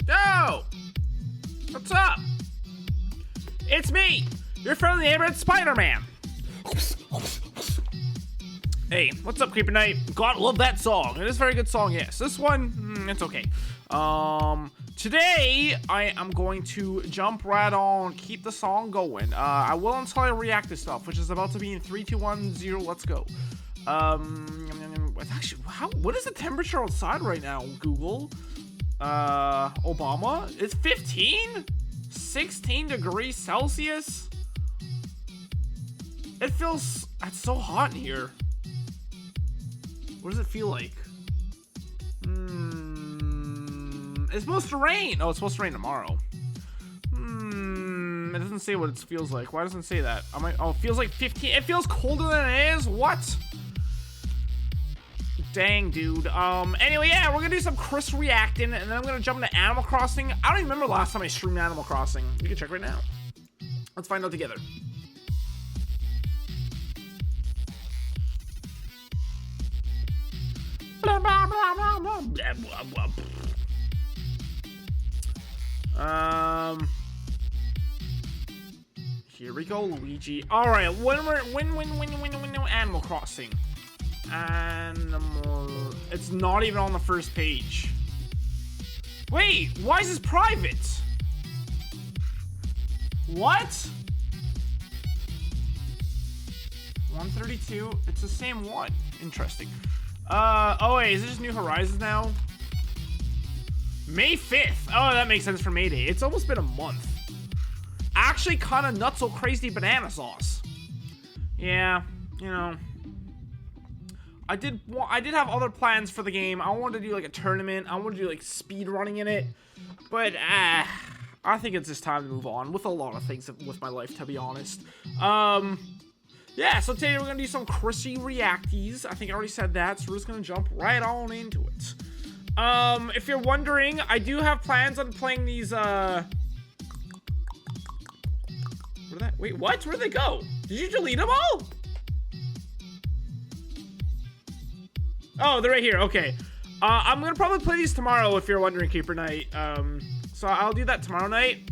Yo! What's up? It's me, your friendly neighborhood Spider-Man. Hey, what's up, Creeper Knight? God, love that song. It is a very good song, yes. This one, it's okay. Today, I am going to jump right on, keep the song going. I will until I react to stuff, which is about to be in 3, 2, 1, 0, let's go. Actually, what is the temperature outside right now, Google? Obama? It's 15? 16 degrees Celsius? It feels, it's so hot in here. What does it feel like? It's supposed to rain. Oh, it's supposed to rain tomorrow. It doesn't say what it feels like. Why doesn't it say that? Oh, it feels like 15. It feels colder than it is? What? Dang, dude. Anyway, yeah, we're gonna do some Chris reacting, and then I'm gonna jump into Animal Crossing. I don't even remember last time I streamed Animal Crossing. You can check right now. Let's find out together. Here we go, Luigi. All right, when Animal Crossing. It's not even on the first page. Wait, why is this private? What? 132. It's the same one. Interesting. Oh wait, is it just New Horizons now? May 5th. Oh, that makes sense for May Day. It's almost been a month. Actually, kind of nutso crazy banana sauce. Yeah, you know. I did have other plans for the game. I wanted to do like a tournament. I wanted to do like speed running in it. But I think it's just time to move on with a lot of things with my life, to be honest. Yeah, so today we're gonna do some Chrissy reacties. I think I already said that, so we're just gonna jump right on into it. If you're wondering, I do have plans on playing these, wait, what? Where'd they go? Did you delete them all? Oh, they're right here, okay. I'm gonna probably play these tomorrow if you're wondering, Creeper Knight. So I'll do that tomorrow night.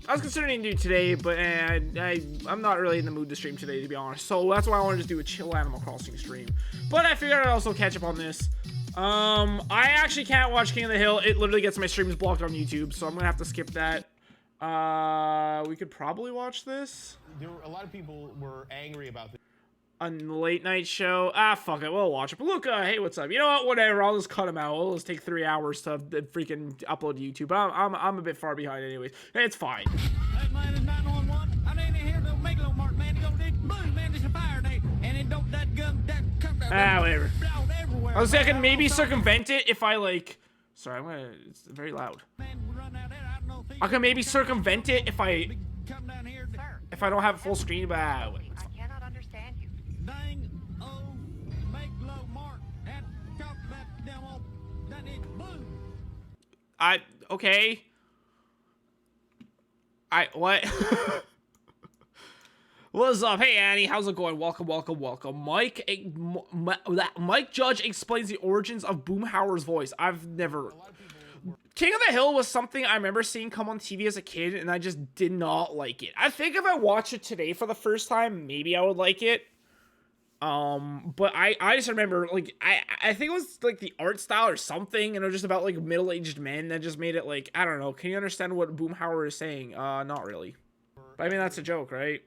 I was considering to do today, but I'm not really in the mood to stream today, to be honest. So that's why I wanted to do a chill Animal Crossing stream. But I figured I'd also catch up on this. I actually can't watch King of the Hill. It literally gets my streams blocked on YouTube, so I'm gonna have to skip that. We could probably watch this. There were a lot of people were angry about this. On the late night show. Fuck it, we'll watch it. But Luca, hey, what's up? You know what? Whatever. I'll just cut him out. It'll just take 3 hours to freaking upload to YouTube. I'm a bit far behind, anyways. It's fine. Hey, man, it's 911. I ain't here to make no mark, man. Go dig boom, man. It's a fire day, and it don't that gun that come that whatever. Everywhere. I was thinking I can maybe circumvent it if I like. Sorry, it's very loud. Man, we run out there. I don't know if I can maybe circumvent it if I come down here. if I don't have a full screen. But I cannot understand you. Dang, oh, make low mark. That talk that demo. That is boom. Okay. What? What's up? Hey, Annie. How's it going? Welcome. Mike Judge explains the origins of Boomhauer's voice. I've never... King of the Hill was something I remember seeing come on TV as a kid, and I just did not like it. I think if I watched it today for the first time, maybe I would like it. But I just remember, like, I think it was, like, the art style or something, and it was just about, like, middle-aged men that just made it, like, I don't know. Can you understand what Boomhauer is saying? Not really. But, I mean, that's a joke, right?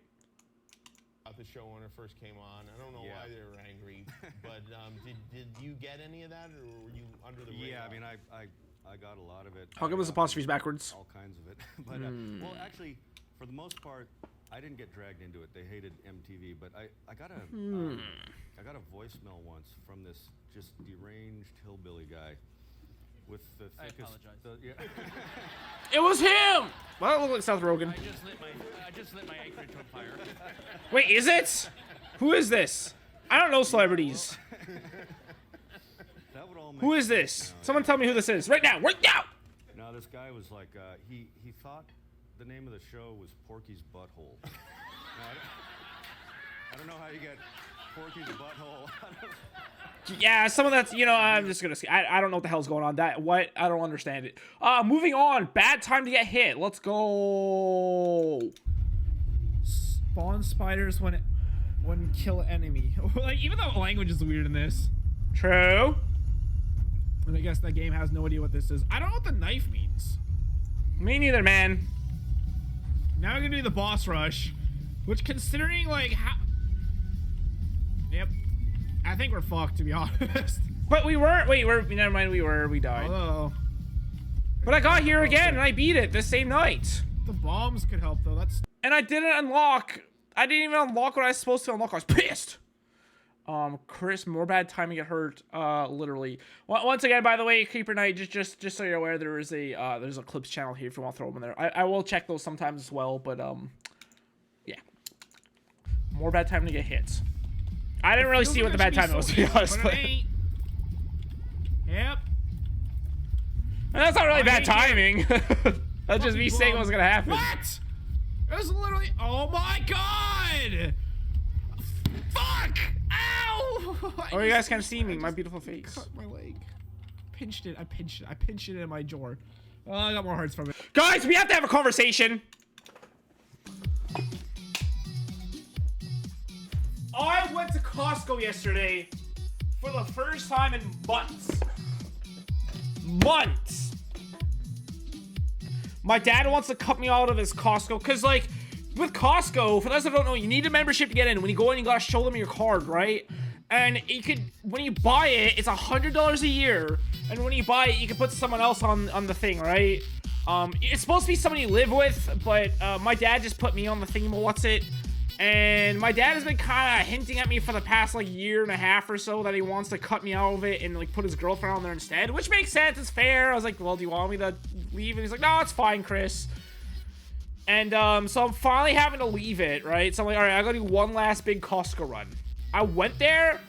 The show when it first came on. I don't know why they were angry, but did you get any of that, or were you under the radar? Yeah, I mean, I got a lot of it. How come those apostrophes backwards? All kinds of it. But, well, actually, for the most part, I didn't get dragged into it. They hated MTV, but I got a voicemail once from this just deranged hillbilly guy with the thickest. It was him. Well, it looked like Seth Rogen. I just lit my acreage on fire. Wait, is it? Who is this? I don't know celebrities. That would all make Who is this? Someone tell me who this is right now. Right now. No, this guy was like, he thought the name of the show was Porky's Butthole. Now, I don't know how you get Forky's butthole. Yeah, some of that's, you know, I'm just gonna see. I don't know what the hell's going on. I don't understand it. Moving on. Bad time to get hit. Let's go. Spawn spiders when kill enemy. Like, even though language is weird in this. True. And I guess that game has no idea what this is. I don't know what the knife means. Me neither, man. Now we're gonna do the boss rush, which, considering like how. Yep. I think we're fucked, to be honest. But we weren't. Wait, never mind. We died. Although, But I got here again and I beat it the same night. the bombs could help though. That's. And I didn't unlock. I didn't even unlock what I was supposed to unlock. I was pissed. Chris, more bad time to get hurt. Literally. Once again, by the way, Creeper Knight, just so you're aware, there's a clips channel here if you want to throw them in there. I will check those sometimes as well, but yeah. More bad time to get hit. I didn't really see what the bad time was, to be honest. But it ain't. Yep. And that's not really bad timing. That's just me saying what's gonna happen. What? It was literally. Oh my god! Fuck! Ow! Oh, you guys can't see me, my beautiful face. Cut my leg. Pinched it. I pinched it in my jaw. Oh, I got more hearts from it. Guys, we have to have a conversation. I went to Costco yesterday for the first time in months. Months. My dad wants to cut me out of his Costco because, like, with Costco, for those that don't know, you need a membership to get in. When you go in, you gotta show them your card, right? And you could, when you buy it, it's $100 a year. And when you buy it, you can put someone else on the thing, right? It's supposed to be someone you live with, but my dad just put me on the thingamawhatsit. And my dad has been kind of hinting at me for the past, like, year and a half or so that he wants to cut me out of it and, like, put his girlfriend on there instead, which makes sense. It's fair. I was like, well, do you want me to leave? And he's like, no, it's fine, Chris. And so I'm finally having to leave it, right? So I'm like, all right, I gotta do one last big Costco run. I went there.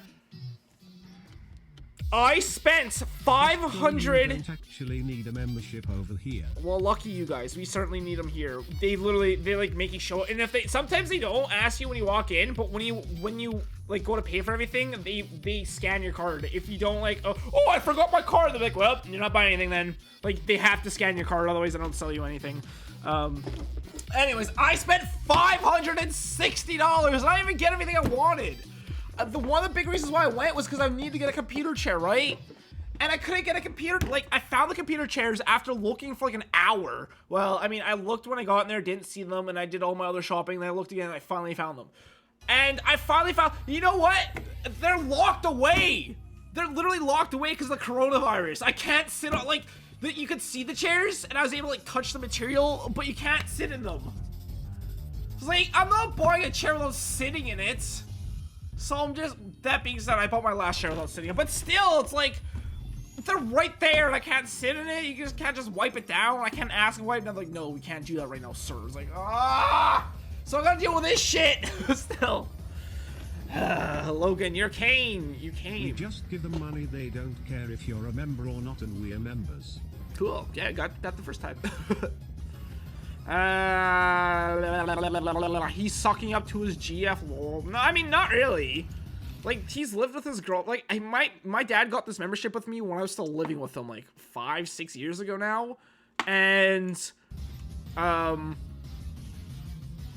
I spent 500. You don't actually need a membership over here. Well, lucky you guys. We certainly need them here. They like make you show it. And if sometimes they don't ask you when you walk in, but when you like go to pay for everything, they scan your card. If you don't like, oh, I forgot my card, they're like, well, you're not buying anything then. Like, they have to scan your card, otherwise they don't sell you anything. Anyways, I spent $560 and I didn't even get everything I wanted. One of the big reasons why I went was because I needed to get a computer chair, right? And I couldn't get a computer. Like, I found the computer chairs after looking for like an hour. Well, I mean, I looked when I got in there, didn't see them, and I did all my other shopping, and I looked again, and I finally found them. And I finally found, you know what? They're locked away. They're literally locked away because of the coronavirus. I can't sit on, like, you could see the chairs, and I was able to, like, touch the material, but you can't sit in them. It's like, I'm not buying a chair without sitting in it. So I'm just, that being said, I bought my last chair without sitting in it. But still, it's like, they're right there and I can't sit in it. You just can't just wipe it down. I can't ask them why. And I'm like, no, we can't do that right now, sir. It's like, so I gotta deal with this shit. Still. Logan, you're Kane. You Kane. We just give them money. They don't care if you're a member or not, and we are members. Cool. Yeah, got that the first time. He's sucking up to his GF lol. No, I mean, not really. Like, he's lived with his girl. Like, my dad got this membership with me when I was still living with him, like 5-6 years ago now, and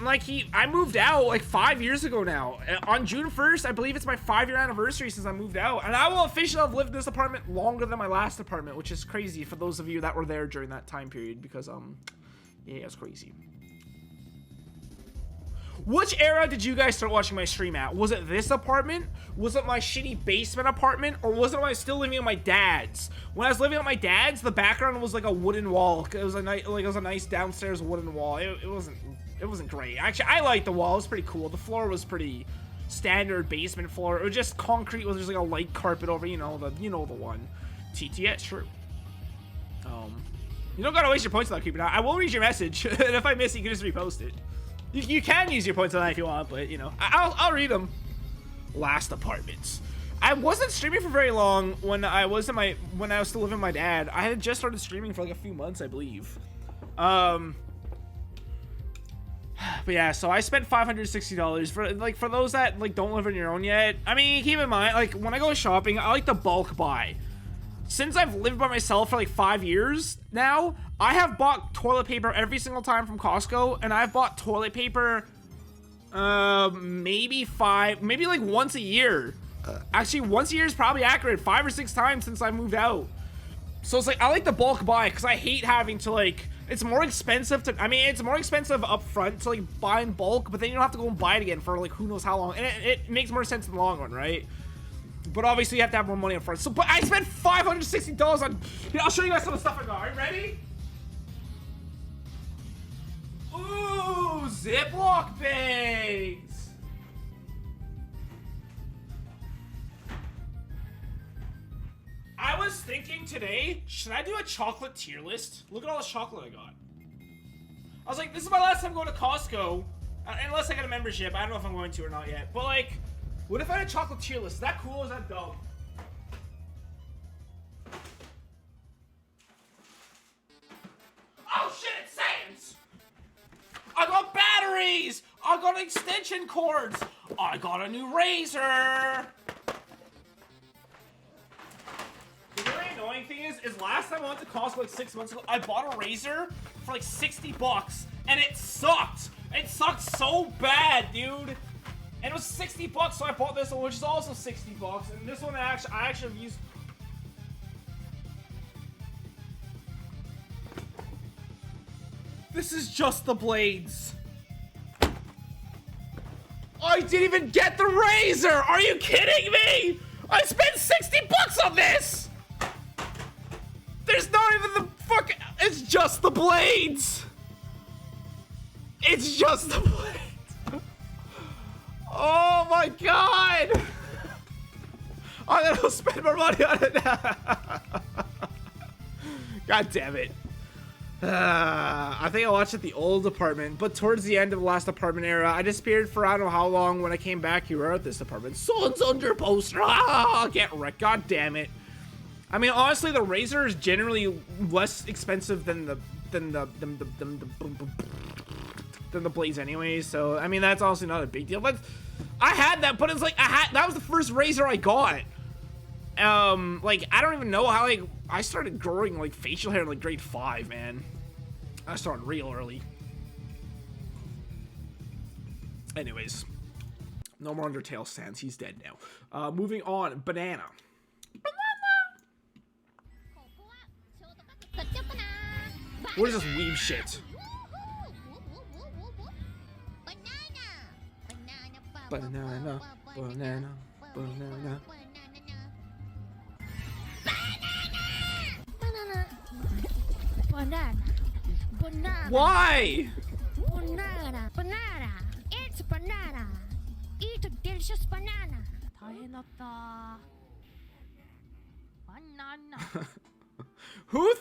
like I moved out like 5 years ago now. On June 1st, I believe it's my 5-year anniversary since I moved out, and I will officially have lived in this apartment longer than my last apartment, which is crazy for those of you that were there during that time period because yeah, it's crazy. Which era did you guys start watching my stream at? Was it this apartment? Was it my shitty basement apartment? Or was it when I was still living at my dad's? When I was living at my dad's, the background was like a wooden wall. It was a nice downstairs wooden wall. It wasn't great. Actually, I liked the wall. It was pretty cool. The floor was pretty standard basement floor. It was just concrete with just like a light carpet over, you know the one. TTS, true. You don't gotta waste your points on that, Creeper. I will read your message, and if I miss it, you can just repost it. You can use your points on that if you want, but you know, I'll read them. Last apartments. I wasn't streaming for very long when I was still living with my dad. I had just started streaming for like a few months, I believe. But yeah, so I spent $560 for those that like don't live on your own yet. I mean, keep in mind, like when I go shopping, I like to bulk buy. Since I've lived by myself for like 5 years now, I have bought toilet paper every single time from Costco, and I've bought toilet paper maybe like once a year. Actually, once a year is probably accurate. 5 or 6 times since I moved out. So it's like, I like to bulk buy because I hate having to like, it's more expensive it's more expensive up front to like buy in bulk, but then you don't have to go and buy it again for like who knows how long. And it makes more sense in the long run, right? But obviously you have to have more money up front. So, but I spent $560 on, I'll show you guys some of the stuff I got. Are you ready? Ooh, Ziploc bags. I was thinking today, should I do a chocolate tier list? Look at all the chocolate I got. I was like, this is my last time going to Costco. Unless I get a membership. I don't know if I'm going to or not yet. But like, what if I had a chocolate tier list? Is that cool or is that dumb? Oh shit, it's Sans! I got batteries! I got extension cords! I got a new razor! The really annoying thing is last time I went to Costco like 6 months ago, I bought a razor for like $60 and it sucked. It sucked so bad, dude. And it was $60, so I bought this one, which is also $60. And this one I actually have used. This is just the blades. I didn't even get the razor. Are you kidding me? I spent $60 on this. There's not even the fuck. It's just the blades. It's just the blades. Oh my god. I'm gonna spend more money on it now. God damn it. I think I watched at the old apartment, but towards the end of the last apartment era, I disappeared for I don't know how long. When I came back, you were at this apartment. Son's under poster. Ah, get wrecked. God damn it. I mean, honestly, the razor is generally less expensive than the blades anyway. So I mean, that's honestly not a big deal. But I had that, but it's like that was the first razor I got. Like I don't even know how like I started growing like facial hair in like grade 5, man. I started real early. Anyways, no more Undertale Sans. He's dead now. Moving on. Banana. What is this weeb shit? Banana, banana, banana. Banana. Banana. Why? Banana. Banana. It's banana. Eat a delicious banana. 大変だった。Banana. Who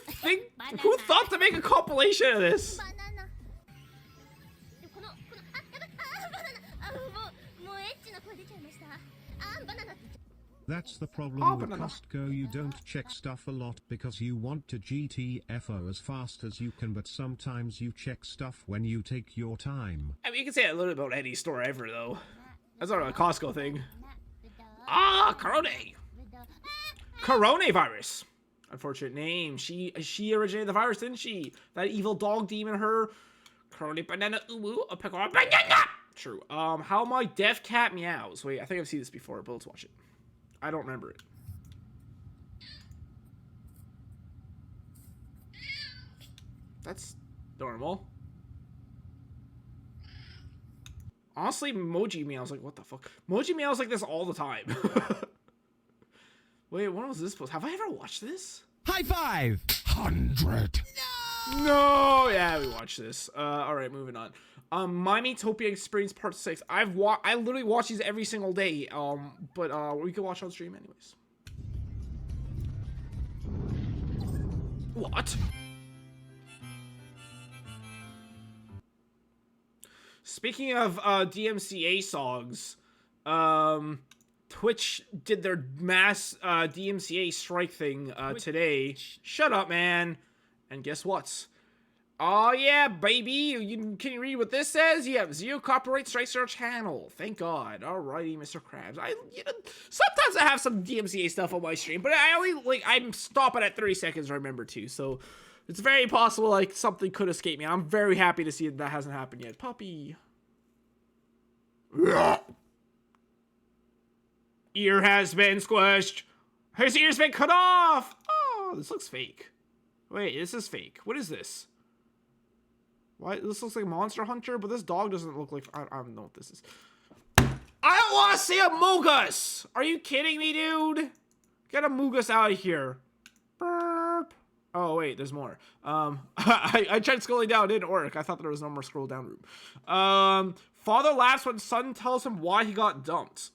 thought to make a compilation of this? Banana. That's the problem with Costco. You don't check stuff a lot because you want to GTFO as fast as you can, but sometimes you check stuff when you take your time. I mean, you can say that a little bit about any store ever, though. That's not a Costco thing. Ah, Coronavirus. Unfortunate name. She originated the virus, didn't she? That evil dog demon, her. Corona banana uwu, a pickle banana. True. How my deaf cat meows. Wait, I think I've seen this before, but let's watch it. I don't remember it. That's normal. Honestly, Moji meows like, what the fuck? Moji meows like this all the time. Wait, when was this post? Have I ever watched this? High five! 100. No! Yeah, we watched this. Alright, moving on. My Miitopia Experience Part 6. I literally watch these every single day. But we can watch on stream anyways. What? Speaking of DMCA songs, Twitch did their mass DMCA strike thing today. Shut up, man. And guess what? Oh yeah, baby. Can you read what this says? You have 0 copyright strikes on our channel. Thank God. Alrighty, Mr. Krabs. Sometimes I have some DMCA stuff on my stream, but I'm stopping at 30 seconds, remember too. So it's very possible like something could escape me. I'm very happy to see that hasn't happened yet. Puppy. Ear has been squished. His ear's been cut off. Oh, this looks fake. Wait, this is fake. What is this? Why? This looks like Monster Hunter, but this dog doesn't look like... I don't know what this is. I don't want to see a Moogus! Are you kidding me, dude? Get a Moogus out of here. Burp. Oh, wait, there's more. I tried scrolling down. It didn't work. I thought there was no more scroll down room. Father laughs when son tells him why he got dumped.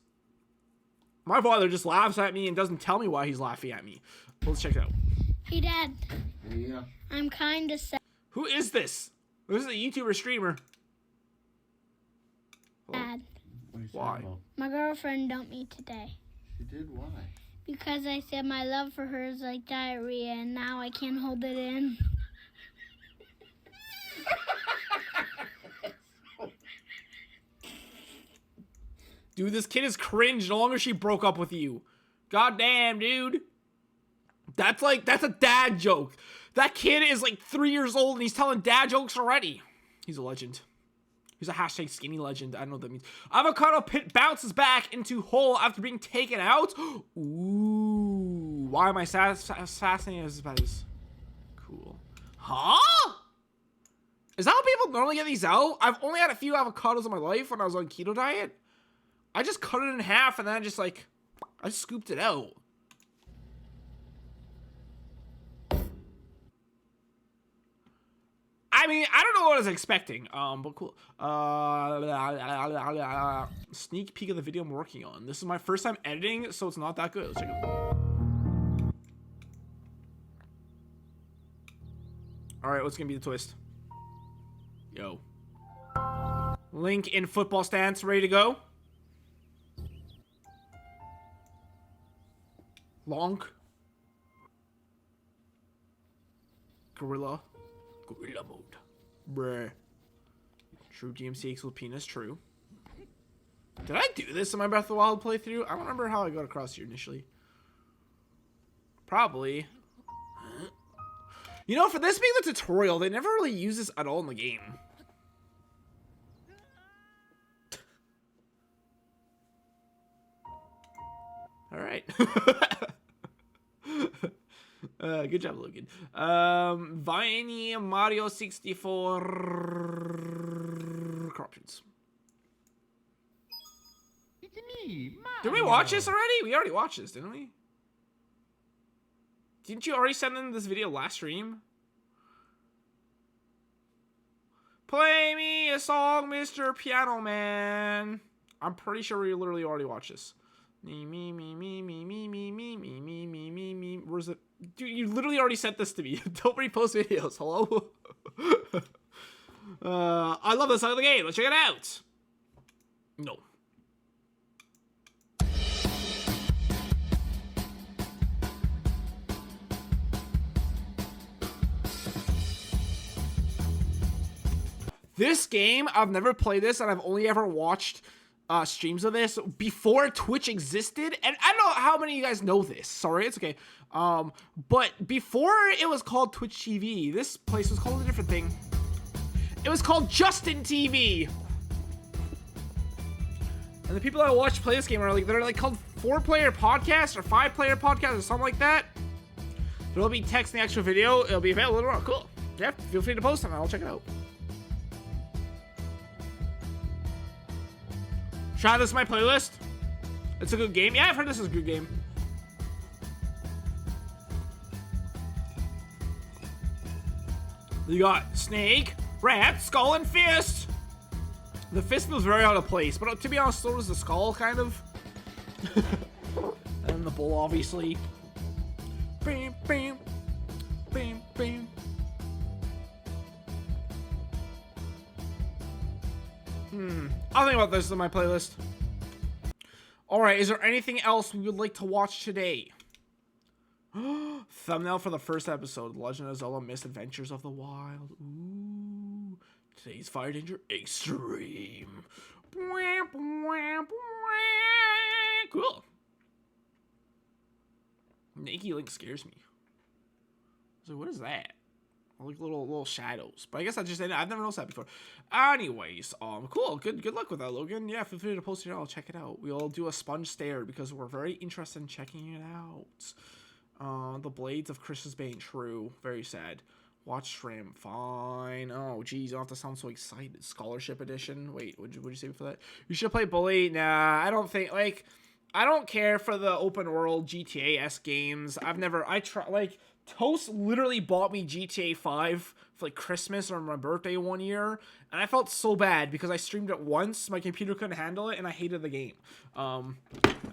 My father just laughs at me and doesn't tell me why he's laughing at me. Let's check it out. Hey, Dad. Yeah. I'm kind of sad. Who is this? This is a YouTuber streamer. Dad. Why? My girlfriend dumped me today. She did? Why? Because I said my love for her is like diarrhea, and now I can't hold it in. Dude, this kid is cringe no longer she broke up with you. God damn, dude. That's a dad joke. That kid is like 3 years old and he's telling dad jokes already. He's a legend. He's a hashtag skinny legend. I don't know what that means. Avocado Pit bounces back into hole after being taken out. Ooh. Why am I fascinated as about this? Cool. Huh? Is that how people normally get these out? I've only had a few avocados in my life when I was on keto diet. I just cut it in half and then I just scooped it out. I mean, I don't know what I was expecting, but cool. Sneak peek of the video I'm working on. This is my first time editing, so it's not that good. Let's check it out. Alright, what's gonna be the twist? Yo. Link in football stance, ready to go. Lonk. Gorilla mode. Bruh. True DMC equals penis, true. Did I do this in my Breath of the Wild playthrough? I don't remember how I got across here initially. Probably. You know, for this being the tutorial, they never really use this at all in the game. Alright. Good job, Logan. Viney Mario 64 corruptions. It's me, Mario. Did we watch this already? We already watched this, didn't we? Didn't you already send in this video last stream? Play me a song, Mr. Piano Man. I'm pretty sure we literally already watched this. Me. Where's it? Dude, you literally already sent this to me. Don't repost videos. Hello? I love this song of the game. Let's check it out. No. This game, I've never played this, and I've only ever watched streams of this before Twitch existed. And I don't know how many of you guys know this. Sorry, it's okay. But before it was called Twitch TV, this place was called a different thing. It was called Justin TV. And the people that watch play this game are they're called 4-player podcast or 5-player podcast or something like that. There'll be text in the actual video. It'll be available later on. Cool. Yeah, feel free to post them. I'll check it out. Should I add this to my playlist? It's a good game. Yeah, I've heard this is a good game. You got Snake, Rat, Skull, and Fist. The Fist was very out of place, but to be honest, so was the Skull, kind of. And the Bull, obviously. Bam, bam, bam, bam. I'll think about this in my playlist. Alright, is there anything else we would like to watch today? Thumbnail for the first episode, The Legend of Zelda Misadventures of the Wild. Ooh. Today's fire danger extreme. Cool. Nakey Link scares me. So what is that? Like little shadows. But I guess I've never noticed that before. Anyways, cool. Good luck with that, Logan. Yeah, feel free to post it out. Check it out. We'll do a sponge stare because we're very interested in checking it out. The Blades of Chris's Bane. True. Very sad. Watch stream. Fine. Oh, geez. You don't have to sound so excited. Scholarship edition. Wait, what'd you say for that? You should play Bully. Nah, I don't think, like, I don't care for the open world GTA-esque games. Toast literally bought me GTA 5 for like Christmas or my birthday one year, and I felt so bad because I streamed it once, my computer couldn't handle it, and I hated the game. I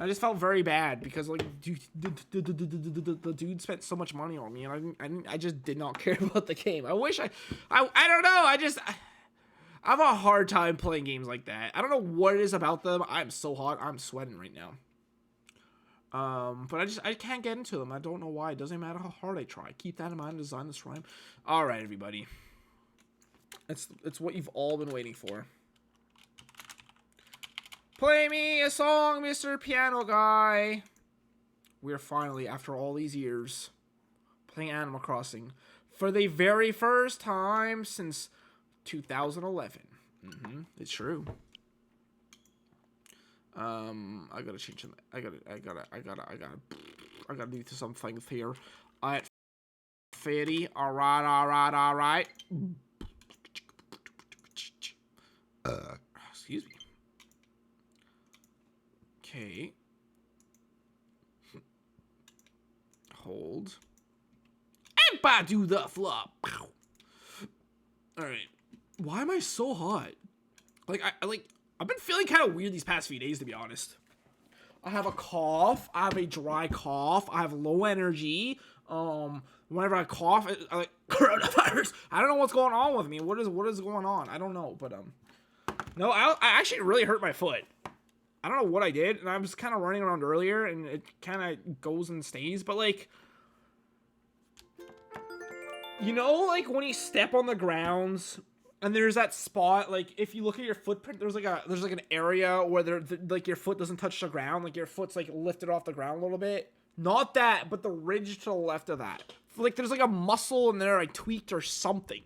just felt very bad because like the dude spent so much money on me, and I just did not care about the game. I wish I don't know. I have a hard time playing games like that. I don't know what it is about them. I'm so hot. I'm sweating right now. But I can't get into them. I don't know why. It doesn't matter how hard I try. Keep that in mind. Design this rhyme. All right, everybody. It's what you've all been waiting for. Play me a song, Mr. Piano Guy. We're finally, after all these years, playing Animal Crossing for the very first time since 2011. It's true. I gotta change them. I gotta do something here. Alright, 50. Alright. Excuse me. Okay. Hold. And Badu the flop. Alright. Why am I so hot? Like, I've been feeling kind of weird these past few days, to be honest. I have a cough. I have a dry cough. I have low energy. Whenever I cough, I like coronavirus. I don't know what's going on with me. What is going on? I don't know, but no, I actually really hurt my foot. I don't know what I did, and I was kind of running around earlier, and it kind of goes and stays. But like, you know, like when you step on the grounds. And there's that spot, like, if you look at your footprint, there's like an area where like your foot doesn't touch the ground, like your foot's like lifted off the ground a little bit. Not that, but the ridge to the left of that. Like there's like a muscle in there I tweaked or something.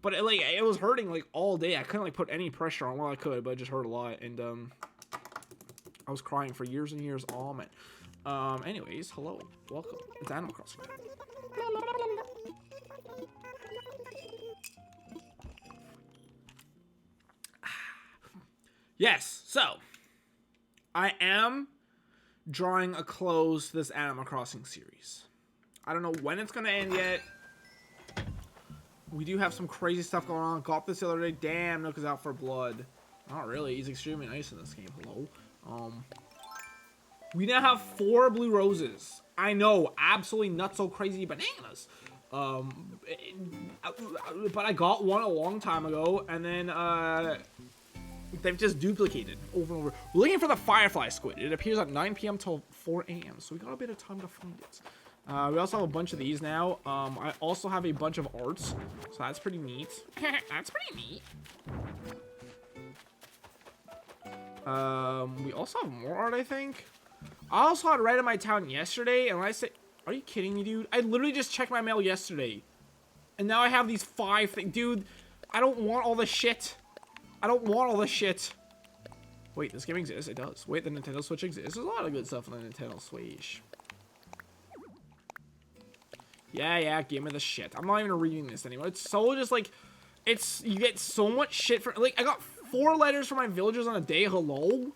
But it was hurting like all day. I couldn't like put any pressure on. Well, I could, but it just hurt a lot. And I was crying for years and years. Oh man. Anyways, hello, welcome. It's Animal Crossing time. Yes, so I am drawing a close to this Animal Crossing series. I don't know when it's going to end yet. We do have some crazy stuff going on. Got this the other day. Damn, Nook is out for blood. Not really. He's extremely nice in this game. Hello. We now have 4 blue roses. I know, absolutely nutso crazy bananas. But I got one a long time ago, and then they've just duplicated over and over. We're looking for the Firefly Squid. It appears at 9 p.m. till 4 a.m. So we got a bit of time to find it. We also have a bunch of these now. I also have a bunch of arts. So that's pretty neat. That's pretty neat. We also have more art, I think. I also had Red in My Town yesterday. And I say, are you kidding me, dude? I literally just checked my mail yesterday. And now I have these 5 things. Dude, I don't want all this shit. I don't want all this shit. Wait, this game exists? It does. Wait, the Nintendo Switch exists? There's a lot of good stuff on the Nintendo Switch. Yeah, give me the shit. I'm not even reading this anymore. It's so just like, you get so much shit for, like, I got 4 letters from my villagers on a day. Hello?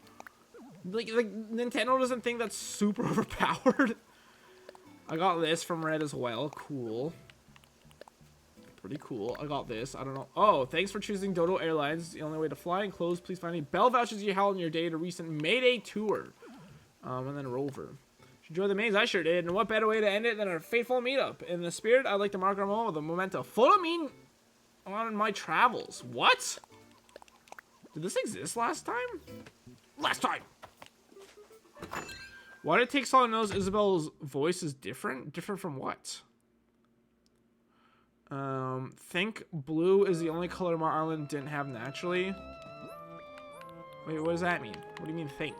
Like Nintendo doesn't think that's super overpowered. I got this from Red as well. Cool. Pretty cool. I got this. I don't know. Oh, thanks for choosing Dodo Airlines. The only way to fly and close. Please find any Bell vouchers you held on your day to recent Mayday tour. And then Rover. Enjoy the maze. I sure did. And what better way to end it than a fateful meetup? In the spirit, I'd like to mark our moment with a memento. Follow me on my travels. What? Did this exist last time? Last time! Why did it take so long to notice Isabel's voice is different? Different from what? Think blue is the only color my island didn't have naturally. Wait, what does that mean? What do you mean think?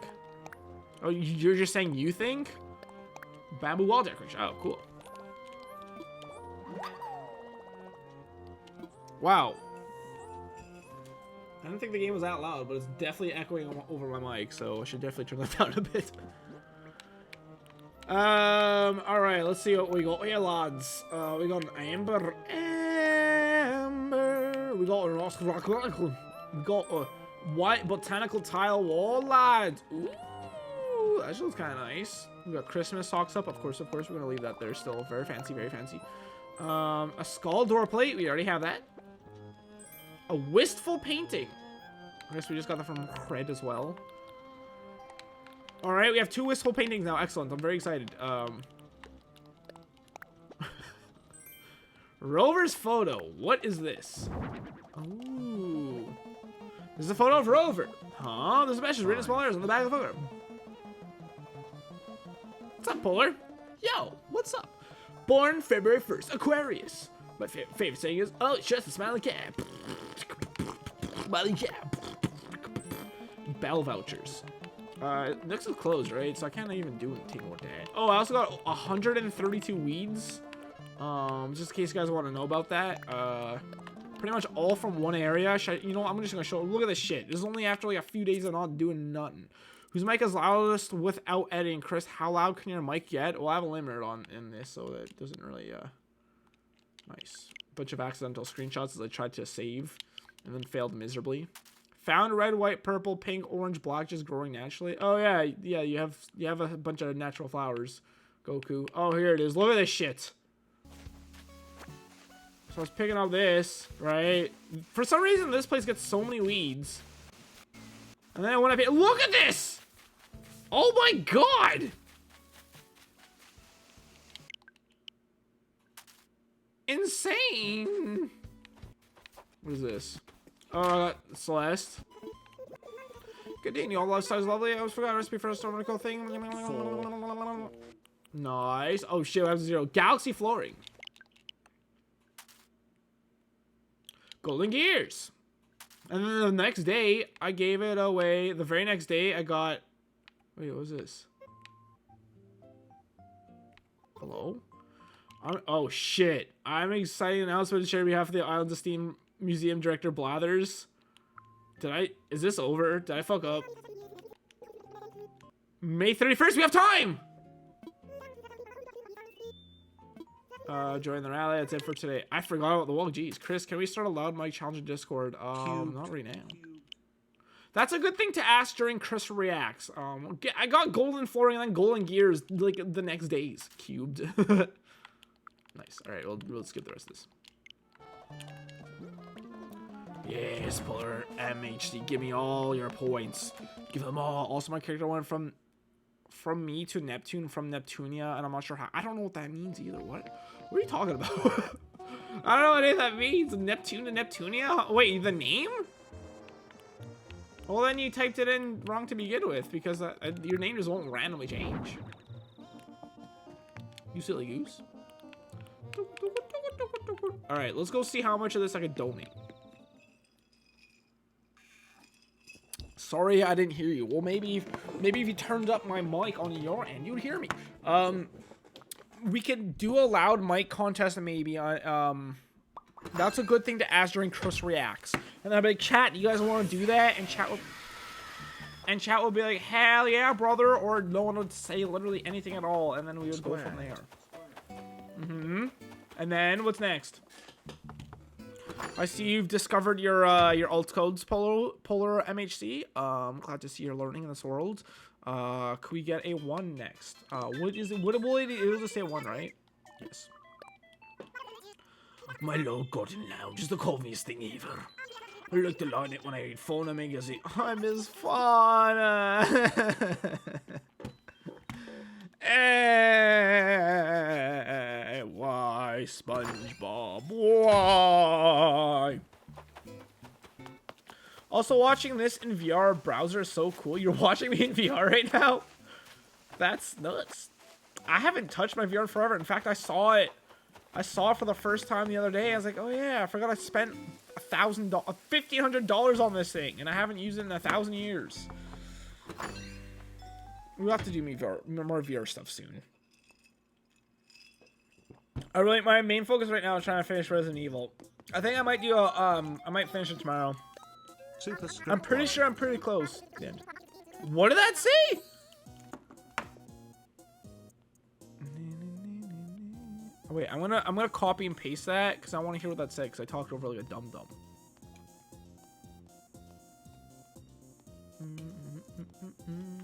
Oh, you're just saying you think? Bamboo wall decoration. Oh, cool. Wow. I didn't think the game was that loud, but it's definitely echoing over my mic, so I should definitely turn that down a bit. Alright, let's see what we got here, lads. We got an amber. We got a rock. We got a white botanical tile wall, lads. Ooh, that looks kind of nice. We got Christmas socks up. Of course, we're gonna leave that there still. Very fancy, very fancy. A skull door plate. We already have that. A wistful painting. I guess we just got that from Cred as well. All right, we have 2 wistful paintings now. Excellent. I'm very excited. Rover's photo. What is this? Ooh. This is a photo of Rover. Huh? There's a message written in small letters on the back of the photo. What's up, Polar? Yo, what's up? Born February 1st, Aquarius. My favorite saying is, oh, it's just a smiling cat. Smiling cat. Bell vouchers. Next is closed, right? So I can't even do anything with that. Oh, I also got 132 weeds. Just in case you guys want to know about that. Pretty much all from one area. You know what? I'm just gonna show. Look at this shit. This is only after like a few days of not doing nothing. Whose mic is loudest without editing? Chris, how loud can your mic get? Well, I have a limiter on in this, so that doesn't really. Nice. Bunch of accidental screenshots as I tried to save, and then failed miserably. Found red, white, purple, pink, orange, black, just growing naturally. Oh yeah, yeah. You have a bunch of natural flowers, Goku. Oh, here it is. Look at this shit. So I was picking up this, right? For some reason, this place gets so many weeds. And then when I pick, look at this! Oh my god! Insane! What is this? Oh, I got Celeste. Good day, all lifestyles lovely. I was forgot a recipe for a stormical thing. Nice. Oh shit, I have 0. Galaxy flooring. Golden gears. And then the next day, I gave it away. The very next day, I got... Wait, what was this? Hello? Oh, shit. I'm excited announcement to share on behalf of the Islands of Steam Museum Director Blathers. Is this over? Did I fuck up? May 31st, we have time! Join the rally. That's it for today. I forgot about the wall. Jeez, Chris, can we start a loud mic challenge in Discord? Not right now. That's a good thing to ask during Chris Reacts. I got golden flooring and then golden gears like the next days. Cubed. Nice. All right, we'll skip the rest of this. Yes, Polar MHD. Give me all your points. Give them all. Also, my character went from me to Neptune, from Neptunia, and I'm not sure how. I don't know what that means either. What are you talking about? I don't know what any of that means. Neptune to Neptunia? Wait, the name? Well, then you typed it in wrong to begin with, because your name just won't randomly change. You silly goose. Alright, let's go see how much of this I can donate. Sorry, I didn't hear you. Well, maybe if you turned up my mic on your end, you'd hear me. We could do a loud mic contest maybe. That's a good thing to ask during Chris Reacts. And then I'll be like, chat, you guys want to do that? And chat will be like, hell yeah, brother. Or no one would say literally anything at all. And then we would go from there. And then what's next? I see you've discovered your alt codes, Polar MHC. Glad to see you're learning in this world. Could we get a 1 next? What is it? What will it? It'll just say 1, right? Yes. My Lord Gordon Lounge is the coziest thing ever. I like to line it when I read Fauna magazine. I miss Fauna. Why, SpongeBob? Why? Also, watching this in VR browser is so cool. You're watching me in VR right now? That's nuts. I haven't touched my VR in forever. In fact, I saw I saw it for the first time the other day. I was like, oh yeah, I forgot I spent $1,500 on this thing, and I haven't used it in 1,000 years. We'll have to do more VR stuff soon. My main focus right now is trying to finish Resident Evil. I think I might do I might finish it tomorrow. I'm pretty sure I'm pretty close. Yeah. What did that say? Oh, wait, I'm gonna copy and paste that because I want to hear what that said because I talked over like a dum dum.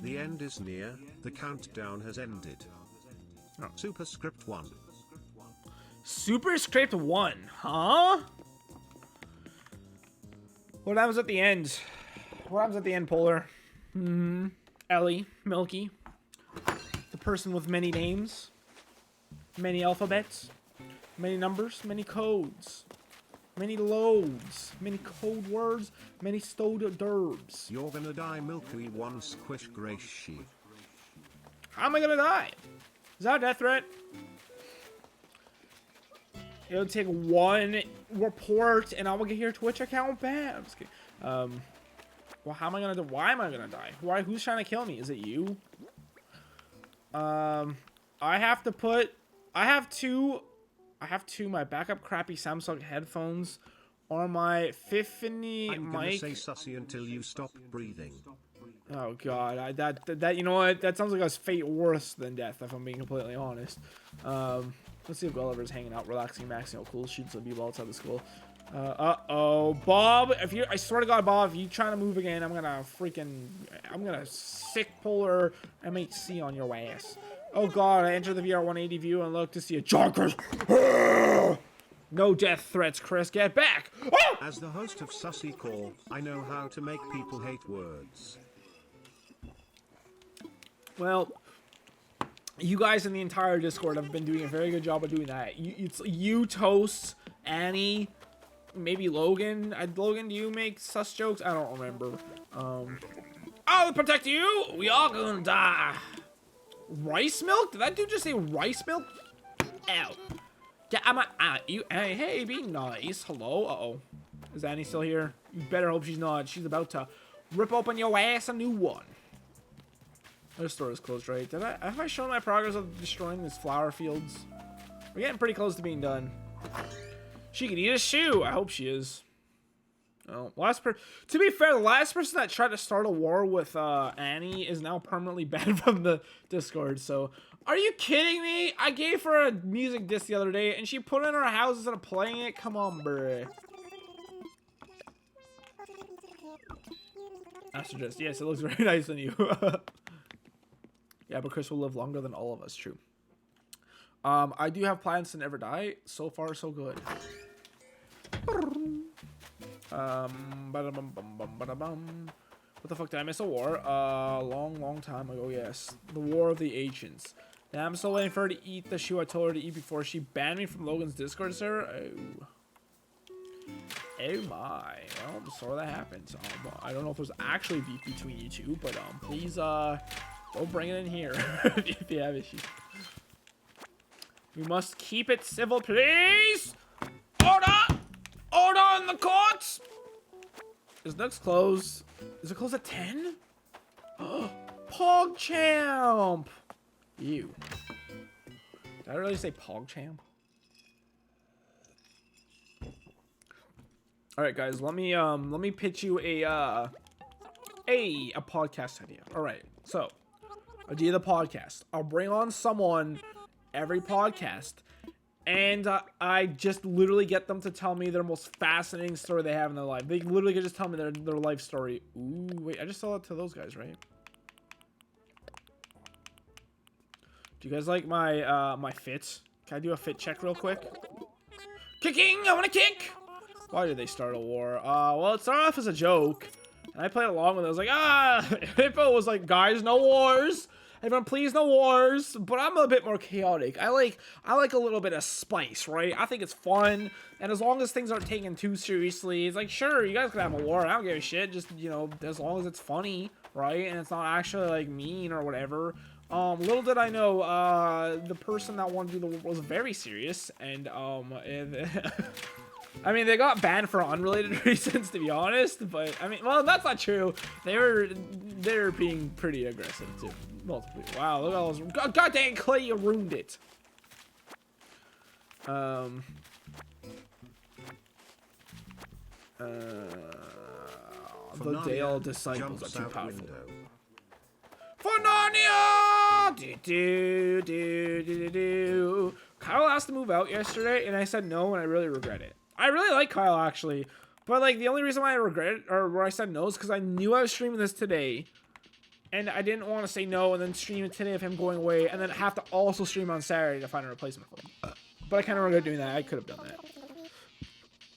The end is near. The countdown has ended. Oh. Superscript 1. Superscript 1, huh? What happens at the end? What happens at the end, Polar? Ellie, Milky, the person with many names, many alphabets, many numbers, many codes, many loads, many code words, many stowed derbs. You're gonna die, Milky One Squish Gracie. How am I gonna die? Is that a death threat? It'll take one report and I will get your Twitch account back. I'm just kidding. Well, how am I gonna do? Why am I gonna die? Why? Who's trying to kill me? Is it you? I have two my backup crappy Samsung headphones or my Tiffany mic. I'm gonna say sussy until you stop breathing. Oh god, that you know what? That sounds like a fate worse than death, if I'm being completely honest. Let's see if Gulliver's hanging out, relaxing, maxing out cool, shooting some people outside the school. Uh-oh. Bob, I swear to God, Bob, if you trying to move again, I'm gonna sick Polar MHC on your ass. Oh god, I enter the VR 180 view and look to see a John Chris. No death threats, Chris, get back! Oh! As the host of Sussy Call, I know how to make people hate words. Well, you guys in the entire Discord have been doing a very good job of doing that. It's you, Toast, Annie, maybe Logan. Logan, do you make sus jokes? I don't remember. I'll protect you. We all gonna die. Rice milk? Did that dude just say rice milk? Ow. Yeah, hey, be nice. Hello? Uh-oh. Is Annie still here? You better hope she's not. She's about to rip open your ass a new one. This store is closed, right? Have I shown my progress of destroying these flower fields? We're getting pretty close to being done. She can eat a shoe. I hope she is. Oh, to be fair, the last person that tried to start a war with Annie is now permanently banned from the Discord. So, are you kidding me? I gave her a music disc the other day, and she put it in her house instead of playing it. Come on, bruh. Astro Just, yes, it looks very nice on you. Yeah, but Chris will live longer than all of us. True. I do have plans to never die. So far, so good. What the fuck, did I miss a war? Long time ago, yes. The War of the Ancients. Now I'm still waiting for her to eat the shoe I told her to eat before she banned me from Logan's Discord server. Oh my. Well, I'm sorry that happened. I don't know if there's actually beef between you two, but please don't bring it in here if you have issues. We must keep it civil, please. Order! Order in the courts! Is Nooks closed? Is it closed at 10? PogChamp! Ew. Did I really say PogChamp? Alright guys, let me pitch you a podcast idea. Alright, so idea of the podcast. I'll bring on someone every podcast, and I just literally get them to tell me their most fascinating story they have in their life. They literally could just tell me their life story. Ooh, wait, I just saw it to those guys, right? Do you guys like my my fit? Can I do a fit check real quick? Kicking! I want to kick! Why did they start a war? Well, it started off as a joke, and I played along with it. I was like, Hippo was like, guys, no wars. Everyone, please, no wars. But I'm a bit more chaotic. I like a little bit of spice, right? I think it's fun, and as long as things aren't taken too seriously, it's like, sure, you guys can have a war. I don't give a shit. Just, you know, as long as it's funny, right? And it's not actually like mean or whatever. Little did I know, the person that wanted to do the was very serious, and I mean, they got banned for unrelated reasons, to be honest. But I mean, well, that's not true. They're being pretty aggressive too. Multiple. Wow, look at all those. God dang, Clay, you ruined it. The Dale disciples are too powerful. For Narnia! Kyle asked to move out yesterday, and I said no, and I really regret it. I really like Kyle, actually. But, like, the only reason why I regret it, or where I said no, is because I knew I was streaming this today. And I didn't want to say no and then stream it today of him going away, and then have to also stream on Saturday to find a replacement for him. But I kind of regret doing that. I could have done that.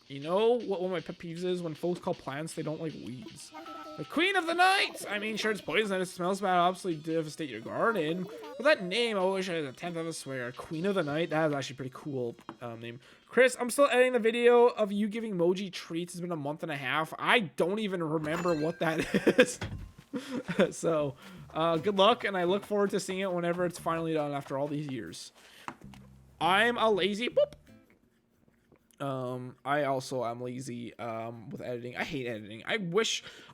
You know what one of my pet peeves is? When folks call plants, they don't like weeds. The Queen of the Night! I mean, sure, it's poison and it smells bad, obviously devastate your garden. But that name, I wish I had a 10th of a swear. Queen of the Night, that is actually a pretty cool name. Chris, I'm still editing the video of you giving Moji treats. It's been a month and a half. I don't even remember what that is. So, good luck, and I look forward to seeing it whenever it's finally done after all these years. I'm a lazy boop. I also am lazy with editing. I hate editing.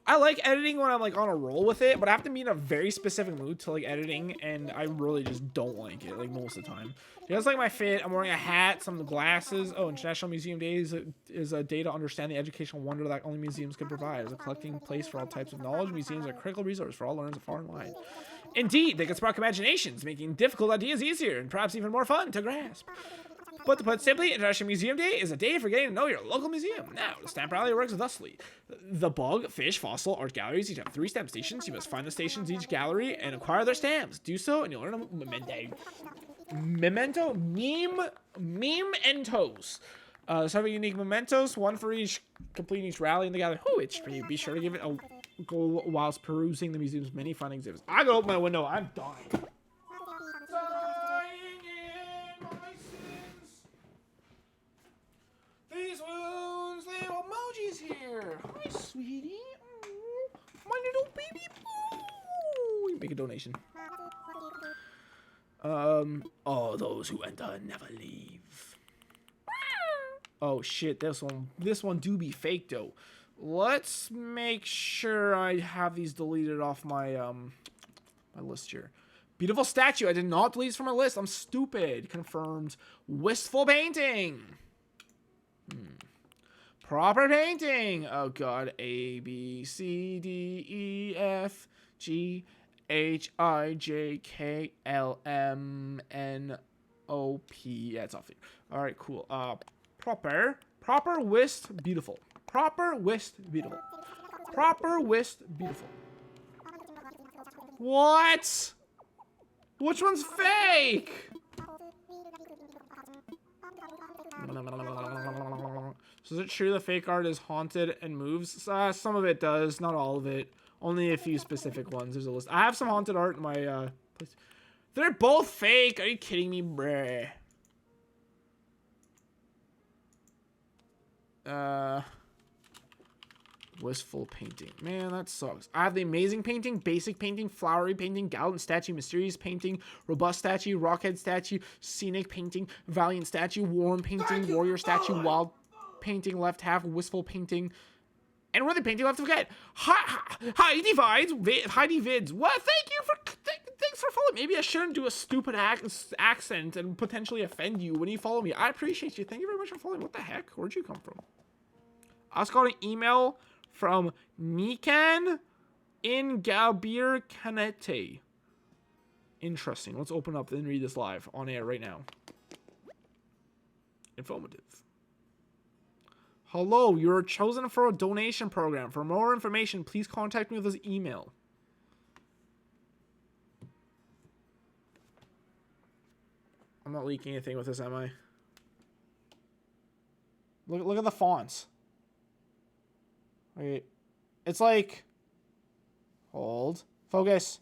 I like editing when I'm like on a roll with it, but I have to be in a very specific mood to like editing, and I really just don't like it like most of the time. Just like my fit, I'm wearing a hat, some glasses. Oh, International Museum Day is a day to understand the educational wonder that only museums can provide. As a collecting place for all types of knowledge, museums are a critical resource for all learners far and wide. Indeed, they can spark imaginations, making difficult ideas easier and perhaps even more fun to grasp. But to put simply, International Museum Day is a day for getting to know your local museum. Now, the stamp rally works thusly. The bug, fish, fossil, art galleries each have 3 stamp stations. You must find the stations each gallery and acquire their stamps. Do so, and you'll earn a mementos. 7 unique mementos, 1 for each, completing each rally in the gallery. Oh, it's free. Be sure to give it a go whilst perusing the museum's many fun exhibits. I gotta open my window. I'm dying. These wounds, little Moji's here. Hi, sweetie. Oh, my little baby boo. Make a donation. Oh, those who enter never leave. Oh shit, this one do be fake though. Let's make sure I have these deleted off my my list here. Beautiful statue. I did not delete this from my list. I'm stupid. Confirmed. Wistful painting. Proper painting. Oh god. A B C D E F G H I J K L M N O P. Yeah, it's off here. All right, cool. Proper whist beautiful. Proper whist beautiful. Proper whist beautiful. What? Which one's fake? So is it true the fake art is haunted and moves? Some of it does, not all of it. Only a few specific ones. There's a list. I have some haunted art in my place. They're both fake. Are you kidding me, bruh? Wistful painting. Man, that sucks. I have the amazing painting, basic painting, flowery painting, gallant statue, mysterious painting, robust statue, rockhead statue, scenic painting, valiant statue, warm painting, warrior statue, wild painting, left half, wistful painting, and worthy painting left to forget. Heidi Vids. What? Thank you for thanks for following. Maybe I shouldn't do a stupid accent and potentially offend you when you follow me. I appreciate you. Thank you very much for following. What the heck? Where'd you come from? I was got an email from Nikan in Galbir Kanete. Interesting. Let's open up and read this live on air right now. Informative. Hello, you're chosen for a donation program. For more information, please contact me with this email. I'm not leaking anything with this, am I? Look at the fonts. Wait. It's like... Hold. Focus.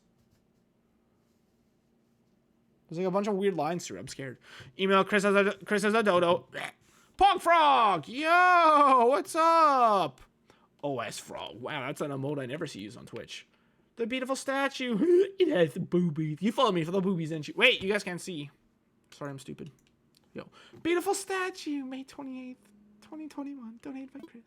There's like a bunch of weird lines through it. I'm scared. Email Chris as a dodo. Pog Frog! Yo! What's up? OS Frog. Wow, that's an emote I never see used on Twitch. The beautiful statue. It has boobies. You follow me for the boobies, didn't you? Wait, you guys can't see. Sorry, I'm stupid. Yo. Beautiful statue, May 28th, 2021. Donated by Chris.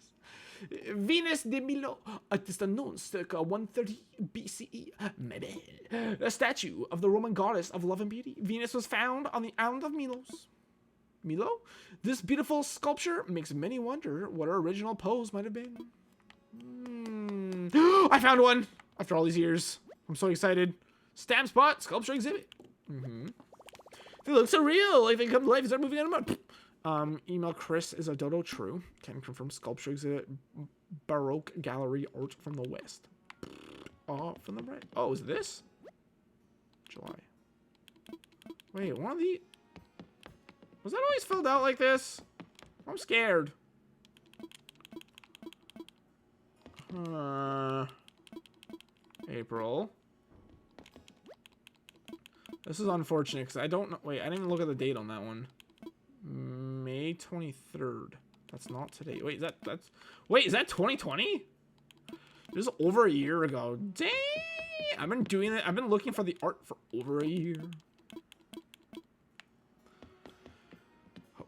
Venus de Milo. It is unknown, circa 130 BCE. Maybe. A statue of the Roman goddess of love and beauty. Venus was found on the island of Milos. Milo? This beautiful sculpture makes many wonder what her original pose might have been. I found one! After all these years. I'm so excited. Stamp spot, sculpture exhibit. They look so real, like they come to life and start moving on a month. Email Chris, is a dodo true? Can confirm sculpture exhibit, Baroque gallery art from the west. Oh, from the right. Oh, is this? July. Wait, one of the... Was that always filled out like this? I'm scared. April. This is unfortunate because I don't know. Wait, I didn't even look at the date on that one. May 23rd. That's not today. Wait, wait, is that 2020? This is over a year ago. Dang! I've been doing it. I've been looking for the art for over a year.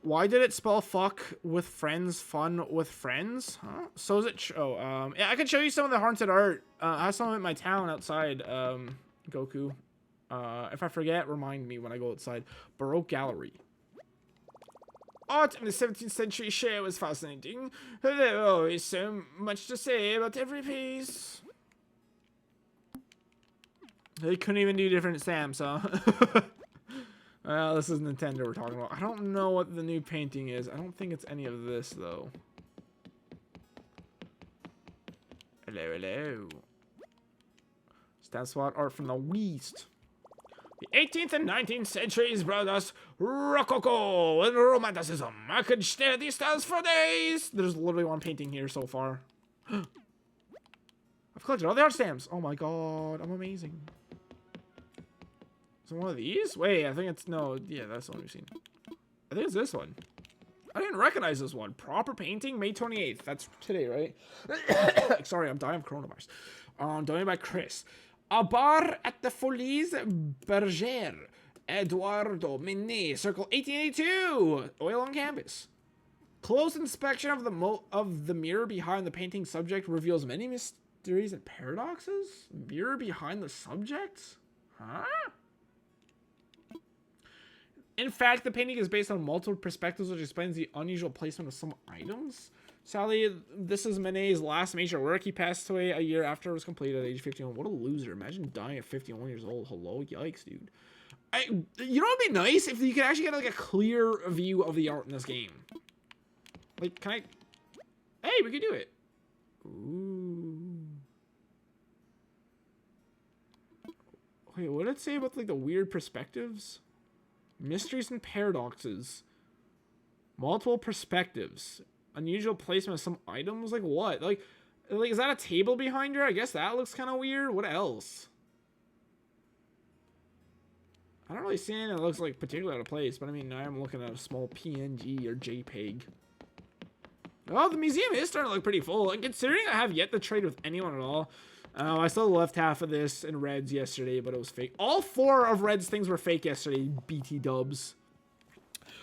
Why did it spell fuck with friends, fun with friends? Huh? So is it... yeah, I could show you some of the haunted art. I have some in my town outside, Goku. If I forget, remind me when I go outside. Baroque Gallery. Art in the 17th century share was fascinating. There was always so much to say about every piece. They couldn't even do different stamps, huh? Well, this is Nintendo we're talking about. I don't know what the new painting is. I don't think it's any of this, though. Hello, hello. Stamp spot art from the West. The 18th and 19th centuries brought us Rococo and Romanticism. I could stare at these styles for days. There's literally one painting here so far. I've collected all the art stamps. Oh my god, I'm amazing. Is it one of these? Wait, I think it's... No, yeah, that's the one we've seen. I think it's this one. I didn't recognize this one. Proper painting, May 28th. That's today, right? Sorry, I'm dying of coronavirus. Donated by Chris. A bar at the Folies Bergère. Eduardo Minet, circle 1882. Oil on canvas. Close inspection of the mirror behind the painting subject reveals many mysteries and paradoxes? Mirror behind the subject? Huh? In fact, the painting is based on multiple perspectives, which explains the unusual placement of some items. Sadly, this is Manet's last major work. He passed away a year after it was completed at age 51. What a loser. Imagine dying at 51 years old. Hello? Yikes, dude. You know what would be nice? If you could actually get like a clear view of the art in this game. Like, can I... Hey, we could do it. Ooh. Wait, what did it say about like the weird perspectives? Mysteries and paradoxes. Multiple perspectives. Unusual placement of some items? Like what? Like is that a table behind her? I guess that looks kind of weird. What else? I don't really see anything that looks like particularly out of place, but I mean, now I'm looking at a small PNG or JPEG. Oh, the museum is starting to look pretty full. And considering I have yet to trade with anyone at all, I still left half of this in Red's yesterday, but it was fake. All 4 of Red's things were fake yesterday, BT dubs.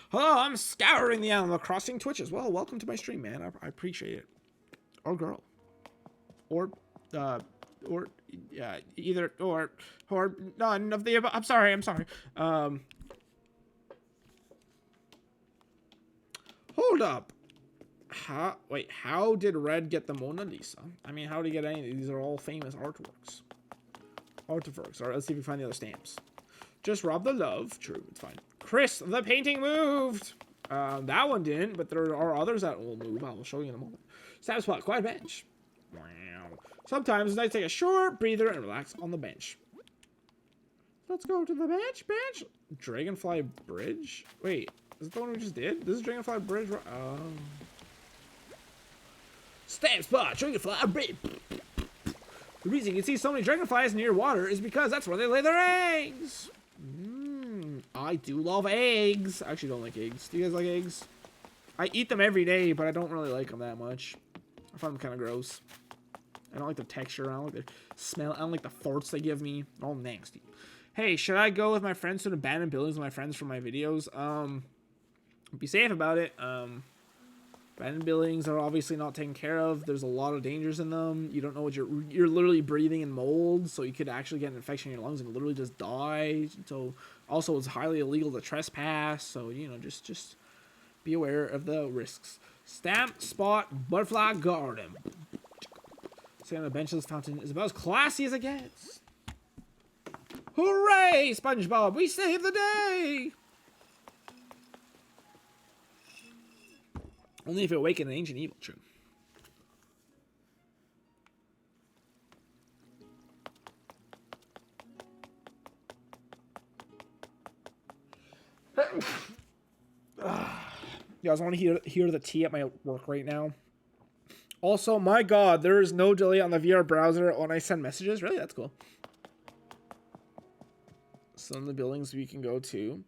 Hello, I'm scouring the Animal Crossing Twitch as well. Welcome to my stream, man. I appreciate it. Or girl. Or yeah, either, or none of the above. I'm sorry. Hold up. How did Red get the Mona Lisa? I mean, how did he get any? These are all famous artworks. Artworks. All right, let's see if we find the other stamps. Just rob the love. True, it's fine. Chris, the painting moved. That one didn't, but there are others that will move. I will show you in a moment. Stamp spot, quiet bench. Wow. Sometimes it's nice to take a short breather and relax on the bench. Let's go to the bench. Dragonfly Bridge? Wait, is it the one we just did? This is Dragonfly Bridge. Oh. Stamp spot, Dragonfly Bridge. The reason you can see so many dragonflies near water is because that's where they lay their eggs. I do love eggs. I actually don't like eggs. Do you guys like eggs? I eat them every day, but I don't really like them that much. I find them kind of gross. I don't like the texture. I don't like the smell. I don't like the farts they give me. All nasty. Hey, should I go with my friends to an abandoned buildings with my friends for my videos? Be safe about it. Abandoned buildings are obviously not taken care of. There's a lot of dangers in them. You don't know what you're literally breathing in mold, so you could actually get an infection in your lungs and literally just die. So also it's highly illegal to trespass. So you know, just be aware of the risks. Stamp Spot Butterfly Garden. Sitting on the bench of this fountain is about as classy as it gets. Hooray, SpongeBob! We saved the day. Only if it awakened an ancient evil, true. You guys want to hear the tea at my work right now? Also, my god, there is no delay on the VR browser when I send messages. Really? That's cool. Some of the buildings we can go to.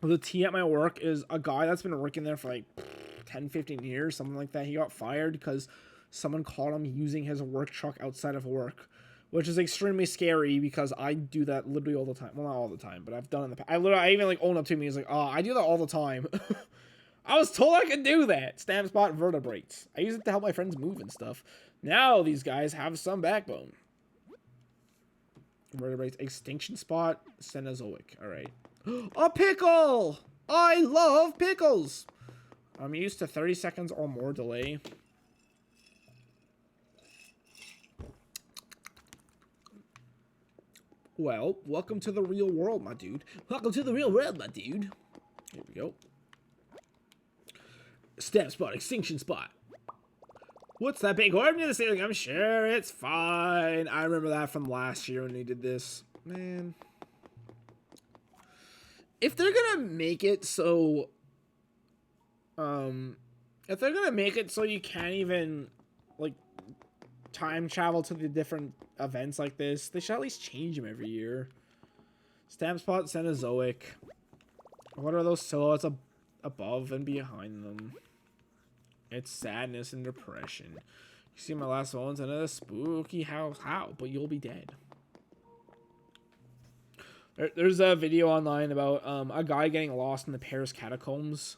The tea at my work is a guy that's been working there for like 10, 15 years, something like that. He got fired because someone caught him using his work truck outside of work, which is extremely scary because I do that literally all the time. Well, not all the time, but I've done it in the past. I even like own up to me. He's like, oh, I do that all the time. I was told I could do that. Stamp Spot vertebrates. I use it to help my friends move and stuff. Now these guys have some backbone. Vertebrates. Extinction Spot. Cenozoic. All right. A pickle! I love pickles! I'm used to 30 seconds or more delay. Well, welcome to the real world, my dude. Welcome to the real world, my dude. Here we go. Stamp Spot, Extinction Spot. What's that big orb near the ceiling? I'm sure it's fine. I remember that from last year when they did this. Man. If they're gonna make it so... if they're gonna make it so you can't even, like, time travel to the different events like this, they should at least change them every year. Stamp Spot, Cenozoic. What are those silhouettes above and behind them? It's sadness and depression. You see my last one's in a spooky house. How? But you'll be dead. There's a video online about a guy getting lost in the Paris catacombs.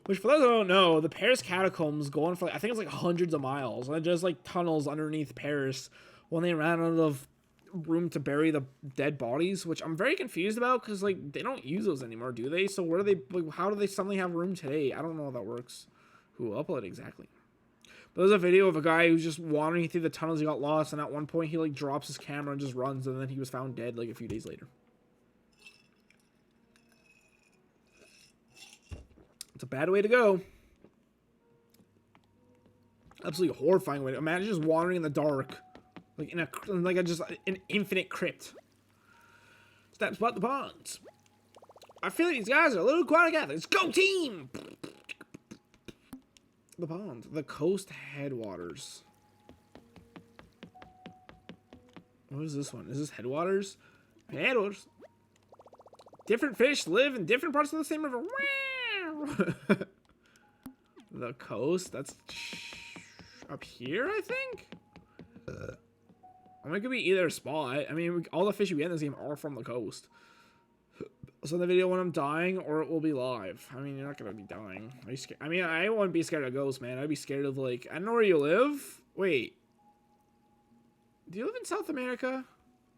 Which, for those who don't know, the Paris catacombs go on for, like, I think it's like hundreds of miles. And just like tunnels underneath Paris when they ran out of room to bury the dead bodies, which I'm very confused about because, like, they don't use those anymore, do they? So where do they, like, how do they suddenly have room today? I don't know how that works. Who will upload exactly? But there's a video of a guy who's just wandering through the tunnels. He got lost, and at one point he, like, drops his camera and just runs, and then he was found dead, like, a few days later. It's a bad way to go. Absolutely horrifying way to... Imagine just wandering in the dark. Like, in an infinite crypt. Stamp Spot the ponds. I feel like these guys are a little quiet together. Let's go, team! The pond. The coast headwaters. What is this one? Is this headwaters? Headwaters. Different fish live in different parts of the same river. The coast. That's up here, I think. I mean, it could be either spot. I mean, all the fish we get in this game are from the coast. So in the video when I'm dying, or it will be live. I mean, you're not gonna be dying. Are you scared? I mean, I wouldn't be scared of ghosts, man. I'd be scared of, like, I don't know where you live. Wait. Do you live in South America?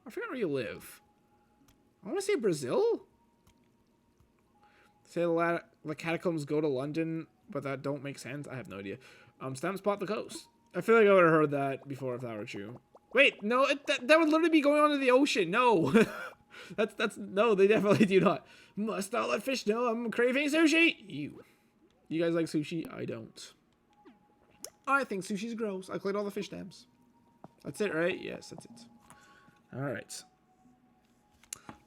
I forgot where you live. I want to say Brazil. Say the catacombs go to London, but that don't make sense. I have no idea. Stamp Spot the coast. I feel like I would have heard that before if that were true. Wait, no, that would literally be going on to the ocean. No. That's no, they definitely do not. Must not let fish know I'm craving sushi. You guys like sushi? I don't. I think sushi's gross. I cleaned all the fish stamps. That's it, right? Yes, that's it. All right.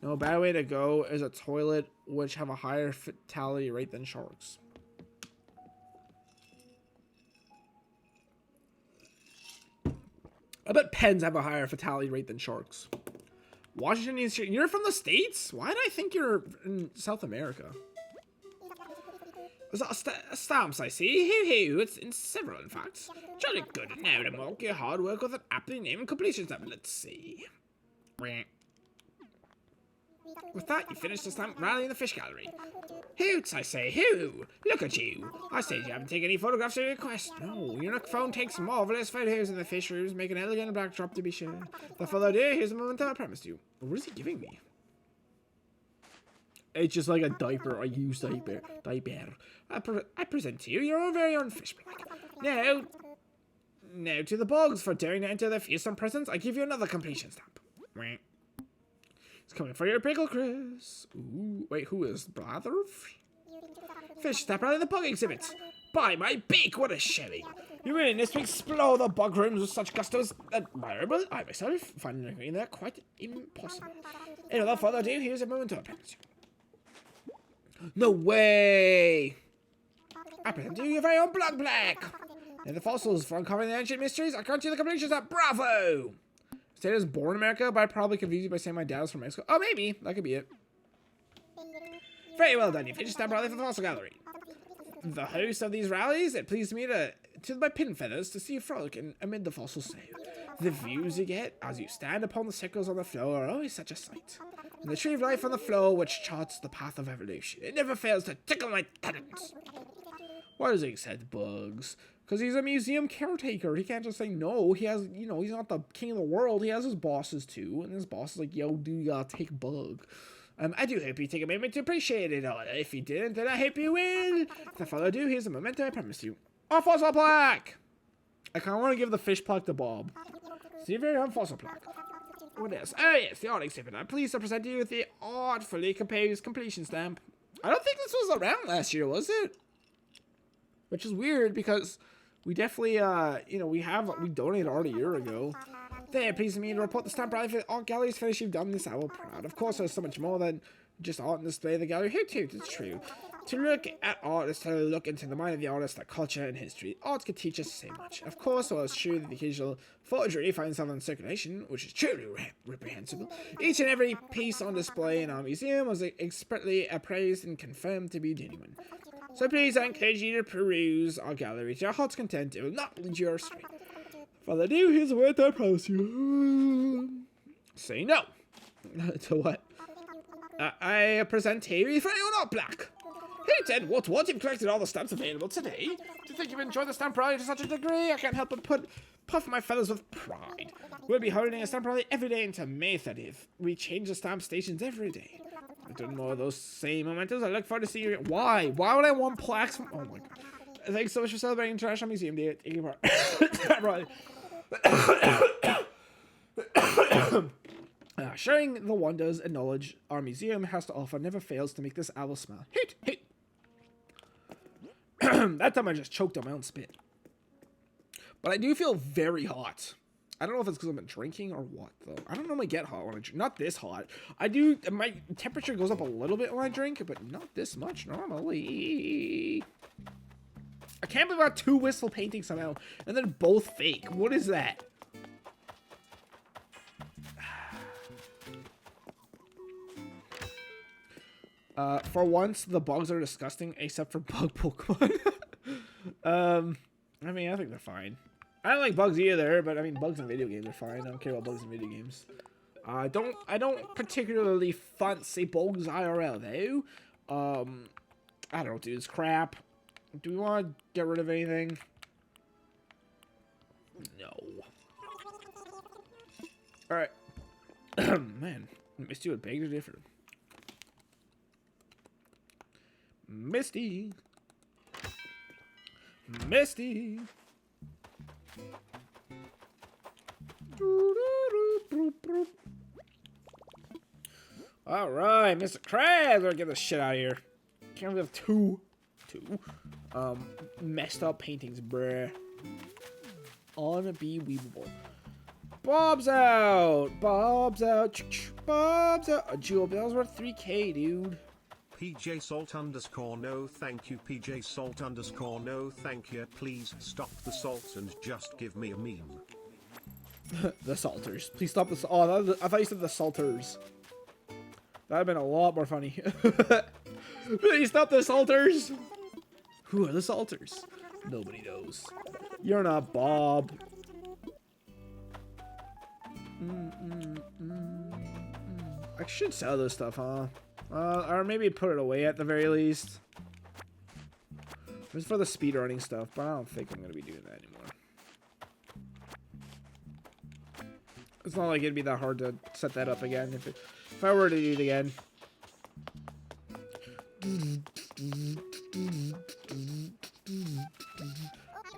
No, a bad way to go is a toilet which have a higher fatality rate than sharks. I bet pens have a higher fatality rate than sharks. Washington is... You're from the States? Why did I think you're in South America? Stamps, I see. Hoo-hoo. It's in several, in fact. Jolly good. Now to mark your hard work with an aptly named completion stamp. Let's see. With that, you finish the stamp rally in the fish gallery. Hoots, I say, hoo! Look at you. I say you haven't taken any photographs at your request. No, your phone takes marvelous photos in the fish rooms, make an elegant backdrop to be sure. Without further ado, here's the moment I promised you. What is he giving me? It's just like a diaper, a used diaper. I present to you your own very own fish plaque. Now to the bogs for daring to enter the fearsome presents. I give you another completion stamp. It's coming for your pickle, Chris. Ooh, wait, who is brother? Fish stamp rally in the bug exhibit. By my beak, what a shelly! You win this to explore the bug rooms with such gusto as admirable. I myself find agreeing that quite impossible. And without further ado, here's a moment to apprentice you. No way! I present to you your very own Black. And the fossils for uncovering the ancient mysteries. I grant you the completion stamp. Bravo! State is born in America, but I probably confused you by saying my dad was from Mexico. Oh, maybe. That could be it. Very well done. You finished stamp rally for the fossil gallery. The host of these rallies, it pleased me to my pin feathers to see you frolic amid the fossil sale. The views you get as you stand upon the circles on the floor are always such a sight. And the tree of life on the floor, which charts the path of evolution, it never fails to tickle my talents. Why does he accept bugs? Because he's a museum caretaker. He can't just say no. He has, you know, he's not the king of the world. He has his bosses too. And his boss is like, yo, dude, you gotta take bug. I do hope you take a moment to appreciate it all. If you didn't, then I hope you will. Without further ado, here's a memento I promise you. A fossil plaque! I kind of want to give the fish plaque to Bob. See your very own fossil plaque. What else? Oh yes, the art exhibit. I'm pleased to present you with the artfully composed completion stamp. I don't think this was around last year, was it? Which is weird because we definitely, you know, we donated art a year ago. There, please me to report the stamp rally for the art gallery's finish. You've done this, I will proud. Of course, there's so much more than just art and display of the gallery. Hoot, it's true. To look at art is to look into the mind of the artist, their culture and history. Art can teach us so much. Of course, while it's true that the occasional forgery finds something in circulation, which is truly reprehensible, each and every piece on display in our museum was expertly appraised and confirmed to be genuine. So please, I encourage you to peruse our gallery to your heart's content. It will not lead you astray. Further ado, here's a word I promise you. Say no. To what? I present here for you not black. Hey Ted, what? You've collected all the stamps available today? Do you think you've enjoyed the stamp rally to such a degree? I can't help but puff my feathers with pride. We'll be holding a stamp rally every day until May 30th. We change the stamp stations every day. I've done more of those same mementos. I look forward to seeing you. Why? Why would I want plaques from... Oh my god. Thanks so much for celebrating International Museum Day. Take your part. Sharing the wonders and knowledge our museum has to offer never fails to make this owl smile. Hoot, hoot. That time I just choked on my own spit. But I do feel very hot. I don't know if it's because I've been drinking or what, though. I don't normally get hot when I drink. Not this hot. I do... My temperature goes up a little bit when I drink, but not this much normally. I can't believe I got 2 wistful paintings somehow, and they're both fake. What is that? For once, the bugs are disgusting, except for bug Pokemon. I mean, I think they're fine. I don't like bugs either, but I mean, bugs in video games are fine. I don't care about bugs in video games. I don't particularly fancy bugs IRL though. I don't do this crap. Do we want to get rid of anything? No. Alright. Man, Misty would beg to differ. Misty. Misty. Alright, Mr. Krabs, let's get this shit out of here. Can't we have two messed up paintings, bruh. Unbelievable. Bob's out. Bob's out. Bob's out. A jewel bill's worth 3K, dude. PJ Salt _ no thank you. PJ Salt _ no thank you. Please stop the salts and just give me a meme. The salters. Please stop the... Oh, I thought you said the salters. That'd have been a lot more funny. Please stop the salters. Who are the Salters? Nobody knows. You're not Bob. I should sell this stuff, huh? Or maybe put it away at the very least. It's for the speedrunning stuff, but I don't think I'm going to be doing that anymore. It's not like it'd be that hard to set that up again if I were to do it again.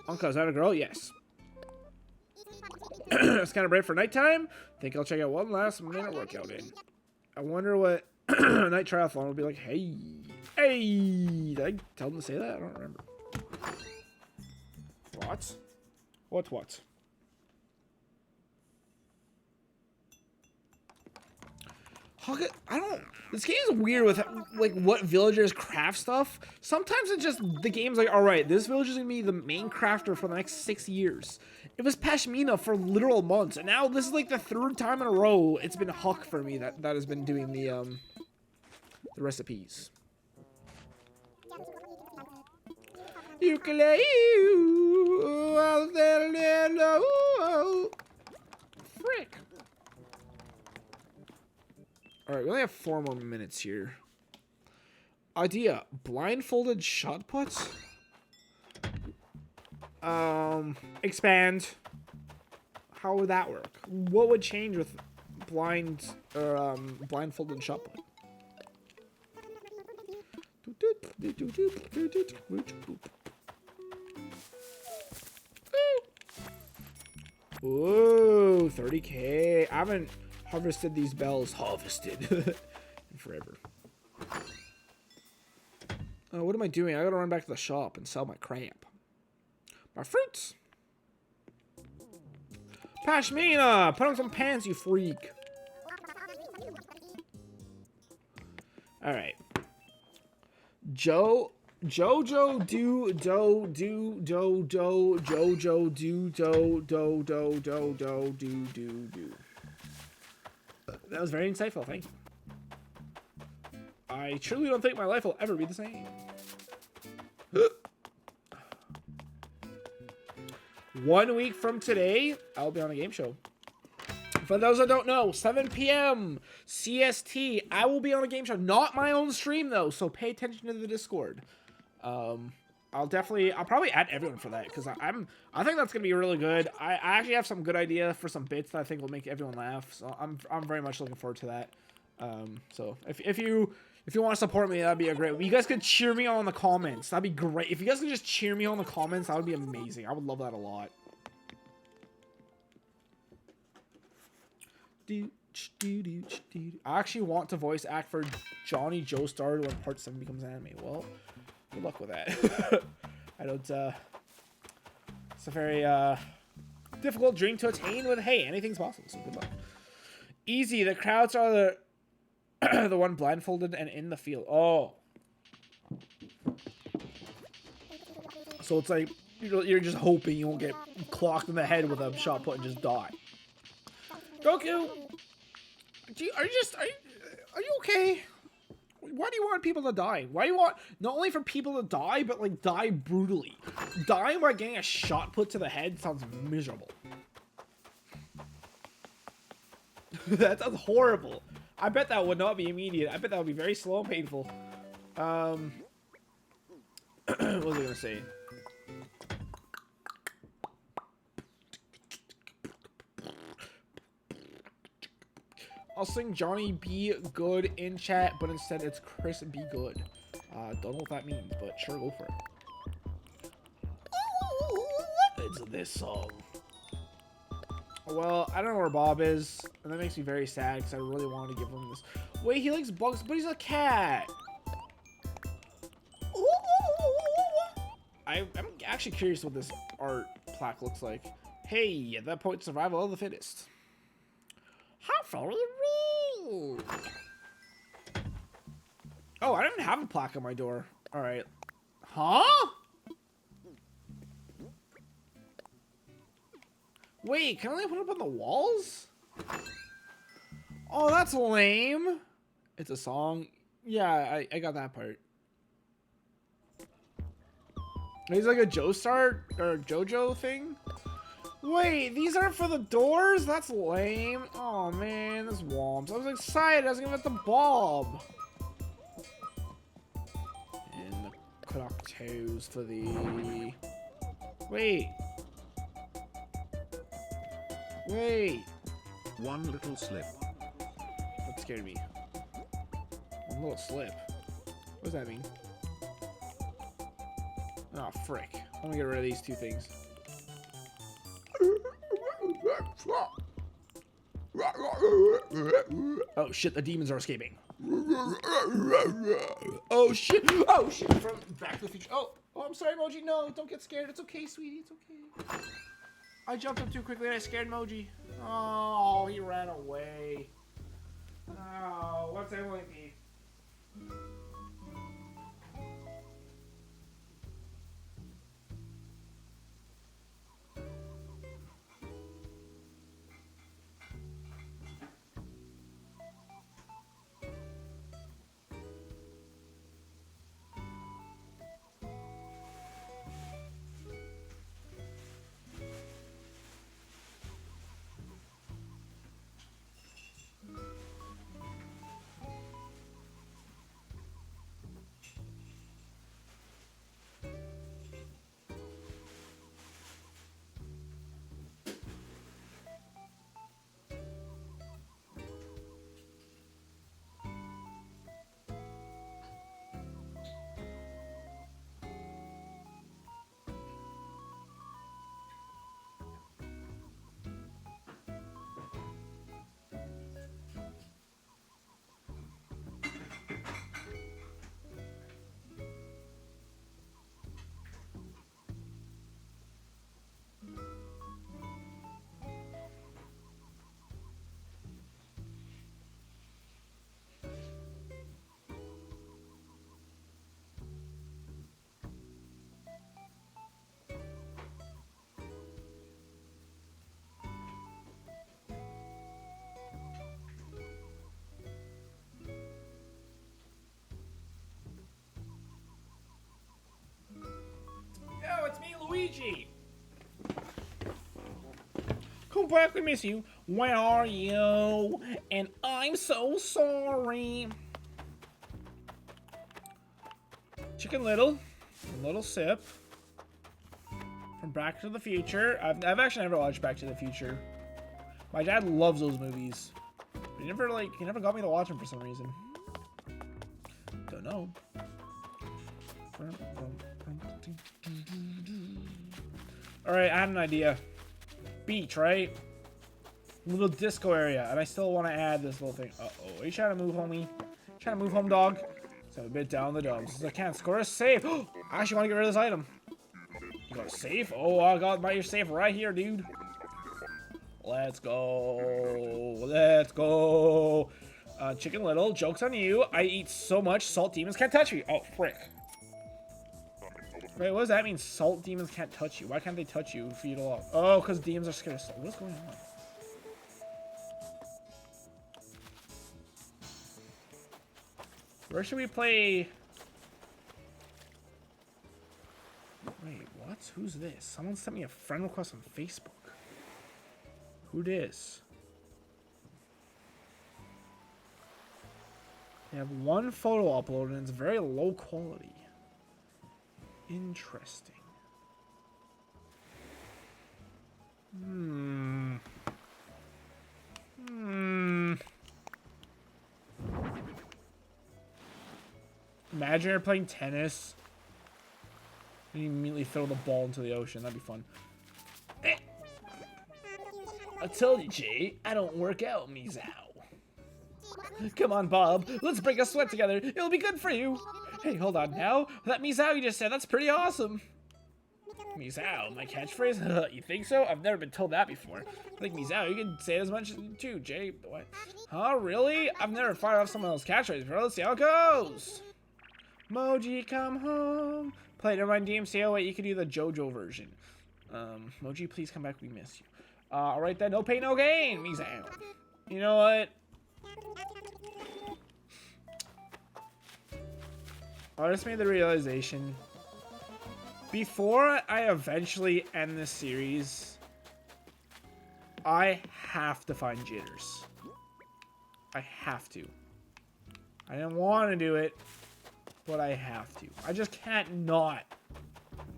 Uncle, is that a girl? Yes. It's kind of bright for nighttime. Think I'll check out one last minute workout in. I wonder what night triathlon will be like. Hey, did I tell them to say that? I don't remember. What? I don't. This game is weird with like what villagers craft stuff. Sometimes it's just the game's like, all right, this villager is gonna be the main crafter for the next 6 years. It was Pashmina for literal months, and now this is like the 3rd time in a row it's been Huck for me that has been doing the recipes. Ukulele. Frick. Alright, we only have 4 more minutes here. Idea. Blindfolded shot puts? Expand. How would that work? What would change with blindfolded shot put? Ooh, 30K. I haven't harvested these bells. In forever. What am I doing? I gotta run back to the shop and sell my crap. My fruits. Pashmina! Put on some pants, you freak. Alright. Jojo do do. That was very insightful, thank you. I truly don't think my life will ever be the same. 1 week from today, I'll be on a game show. For those that don't know, 7 p.m. CST, I will be on a game show. Not my own stream, though, so pay attention to the Discord. I'll probably add everyone for that, because I think that's going to be really good. I actually have some good idea for some bits that I think will make everyone laugh, so I'm very much looking forward to that. So if you want to support me, that'd be a great. You guys could cheer me on in the comments. That'd be great. If you guys could just cheer me on in the comments, that would be amazing. I would love that a lot. I actually want to voice act for Johnny Joestar when Part 7 becomes anime. Well, good luck with that. I don't. It's a very difficult dream to attain. With hey, anything's possible. So good luck. Easy. The crowds are the the one blindfolded and in the field. Oh. So it's like you're just hoping you won't get clocked in the head with a shot put and just die. Goku, are you okay? Why do you want people to die? Why do you want not only for people to die, but like die brutally? Dying by getting a shot put to the head sounds miserable. That sounds horrible. I bet that would not be immediate. I bet that would be very slow and painful. What was I gonna say? I'll sing Johnny B. Good in chat, but instead it's Chris B. Good. Don't know what that means, but sure, go for it. It's this song. Well, I don't know where Bob is, and that makes me very sad because I really wanted to give him this. Wait, he likes bugs, but he's a cat. I'm actually curious what this art plaque looks like. Hey, at that point, survival of the fittest. How far are the rules? Oh, I didn't have a plaque on my door. All right. Huh? Wait, can I put it up on the walls? Oh, that's lame. It's a song. Yeah, I got that part. He's like a Joestar or JoJo thing. Wait, these aren't for the doors? That's lame. Oh man, this Womps. I was excited. I was gonna get the Bob. And the Croctoes for the. Wait. Wait. One little slip. That scared me. One little slip. What does that mean? Oh, frick. I'm gonna get rid of these two things. Oh shit, the demons are escaping. Oh shit! Oh shit! From Back to the Future. Oh, I'm sorry, Moji. No, don't get scared. It's okay, sweetie. It's okay. I jumped up too quickly and I scared Moji. Oh, he ran away. Oh, what's Emily be? Yo, it's me, Luigi. Come back, we miss you. Where are you? And I'm so sorry. Chicken Little, a little sip from Back to the Future. I've actually never watched Back to the Future. My dad loves those movies. But he never got me to watch them for some reason. Don't know. Alright, I had an idea. Beach, right? Little disco area. And I still want to add this little thing. Uh-oh. Are you trying to move, homie? Trying to move, home dog? Let's have a bit down the dumps. I can't score a save. I actually want to get rid of this item. You got a safe? Oh, I got your safe right here, dude. Let's go. Let's go. Chicken Little, joke's on you. I eat so much, salt demons can't touch me. Oh, frick. Wait, what does that mean? Salt demons can't touch you. Why can't they touch you if you eat a lot? Oh, because demons are scared of salt. What's going on? Where should we play? Wait, what? Who's this? Someone sent me a friend request on Facebook. Who dis? They have one photo uploaded and it's very low quality. Interesting. Imagine you're playing tennis. And you immediately throw the ball into the ocean. That'd be fun. I told you, Jay, I don't work out, Meow. Come on, Bob. Let's break a sweat together. It'll be good for you. Hey, hold on now. That Meow you just said, that's pretty awesome. Meow, my catchphrase? You think so? I've never been told that before. I think Meow, you can say it as much as you too, Jay. What? Huh, really? I've never fired off someone else's catchphrase before. Let's see how it goes. Moji, come home. Play, never mind, DMCO. Wait, you can do the JoJo version. Moji, please come back. We miss you. Alright then, no pain, no gain. Meow. You know what? I just made the realization Before I eventually end this series, I have to find jitters. I have to. I didn't want to do it, but I have to. I just can't not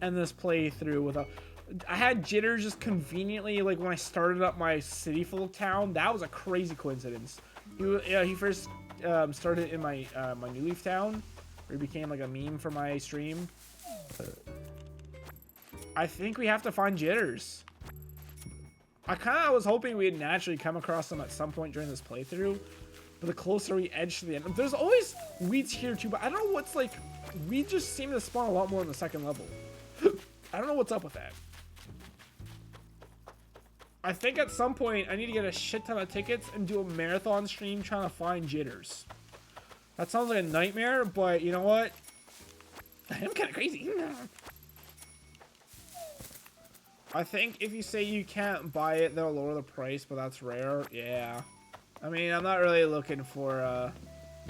end this playthrough without... I had jitters just conveniently, like, when I started up my City Folk town. That was a crazy coincidence. He first started in my my New Leaf town, where he became, like, a meme for my stream. I think we have to find jitters. I kind of was hoping we'd naturally come across them at some point during this playthrough, but the closer we edge to the end... There's always weeds here, too, but I don't know what's, like... Weeds just seem to spawn a lot more in the second level. I don't know what's up with that. I think at some point I need to get a shit ton of tickets and do a marathon stream trying to find jitters. That sounds like a nightmare, but you know what? I am kind of crazy. I think if you say you can't buy it, they'll lower the price, but that's rare. Yeah. I mean, I'm not really looking for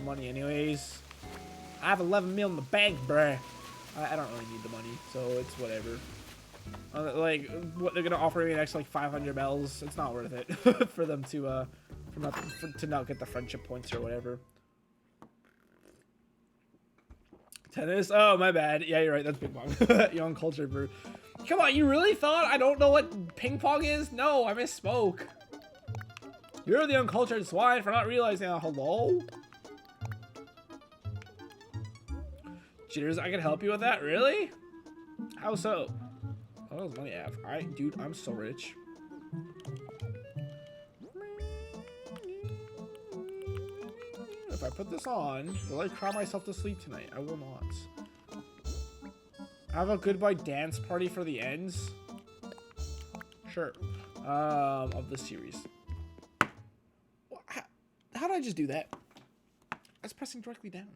money anyways. I have 11 mil in the bank, bruh. I don't really need the money, so it's whatever. Like, what they're gonna offer me an extra like 500 bells, it's not worth it for them to to not get the friendship points or whatever. Tennis? Oh, my bad. Yeah, you're right. That's ping pong. Young culture for. Come on, you really thought I don't know what ping pong is? No, I misspoke. You're the uncultured swine for not realizing. Hello? Jitters, I can help you with that? Really? How so? How much money I have? Dude, I'm so rich. If I put this on, will I cry myself to sleep tonight? I will not. Have a goodbye dance party for the ends? Sure. Of the series. How did I just do that? I was pressing directly down.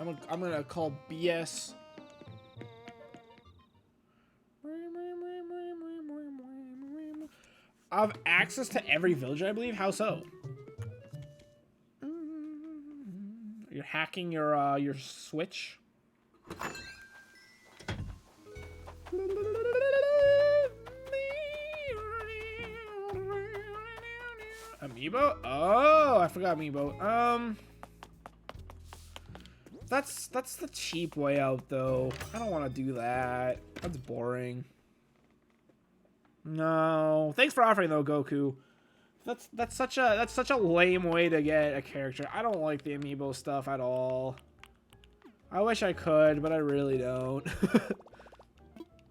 I'm gonna call BS. I have access to every villager, I believe. How so? You're hacking your Switch. Amiibo? Oh, I forgot Amiibo. That's the cheap way out, though. I don't want to do that. That's boring. No. Thanks for offering, though, Goku. That's such a lame way to get a character. I don't like the Amiibo stuff at all. I wish I could, but I really don't.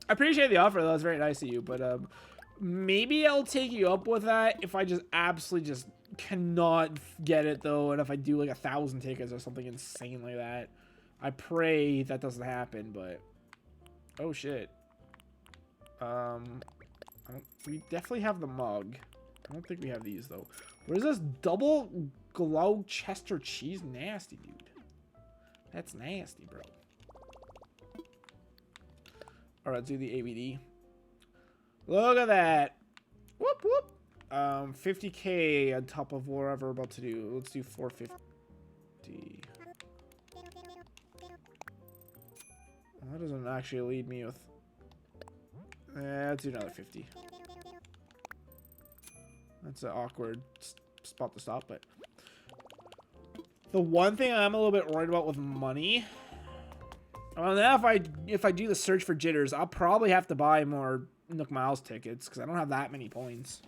I appreciate the offer, though. It's very nice of you, but maybe I'll take you up with that if I just absolutely just cannot get it, though, and if I do like 1,000 tickets or something insane like that. I pray that doesn't happen, but oh shit. We definitely have the mug. I don't think we have these though. What is this? Double Gloucester cheese? Nasty, dude. That's nasty, bro. Alright, let's do the ABD. Look at that. Whoop whoop. 50k on top of whatever we're about to do. Let's do 450. That doesn't actually lead me with... let's do another 50. That's an awkward spot to stop, but... The one thing I'm a little bit worried about with money... Well, now if I do the search for jitters, I'll probably have to buy more Nook Miles tickets, because I don't have that many points.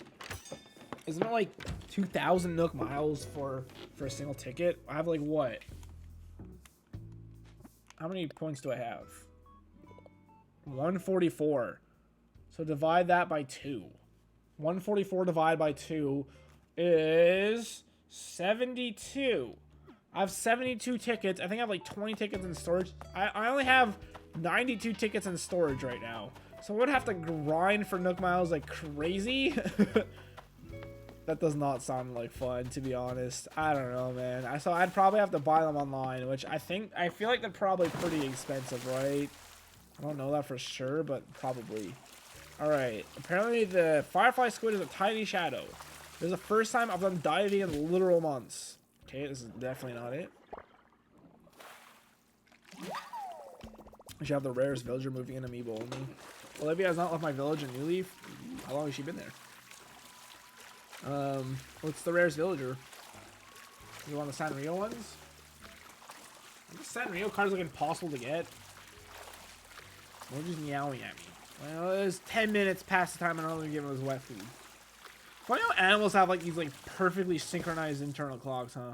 Isn't it like 2,000 Nook Miles for a single ticket? I have like what? How many points do I have? 144. So divide that by 2. 144 divided by 2 is 72. I have 72 tickets. I think I have like 20 tickets in storage. I only have 92 tickets in storage right now. So I would have to grind for Nook Miles like crazy. That does not sound like fun, to be honest. I don't know, man. So I'd probably have to buy them online, which I feel like they're probably pretty expensive, right? I don't know that for sure, but probably. Alright. Apparently the Firefly Squid is a tiny shadow. This is the first time I've done diving in literal months. Okay, this is definitely not it. I should have the rarest villager moving in amiibo only. Olivia has not left my village in New Leaf. How long has she been there? What's the rarest villager? You want the Sanrio ones? The Sanrio cards look impossible to get. Moji's meowing at me. Well, it's 10 minutes past the time I normally give him his wet food. Funny how animals have like these like perfectly synchronized internal clocks, huh?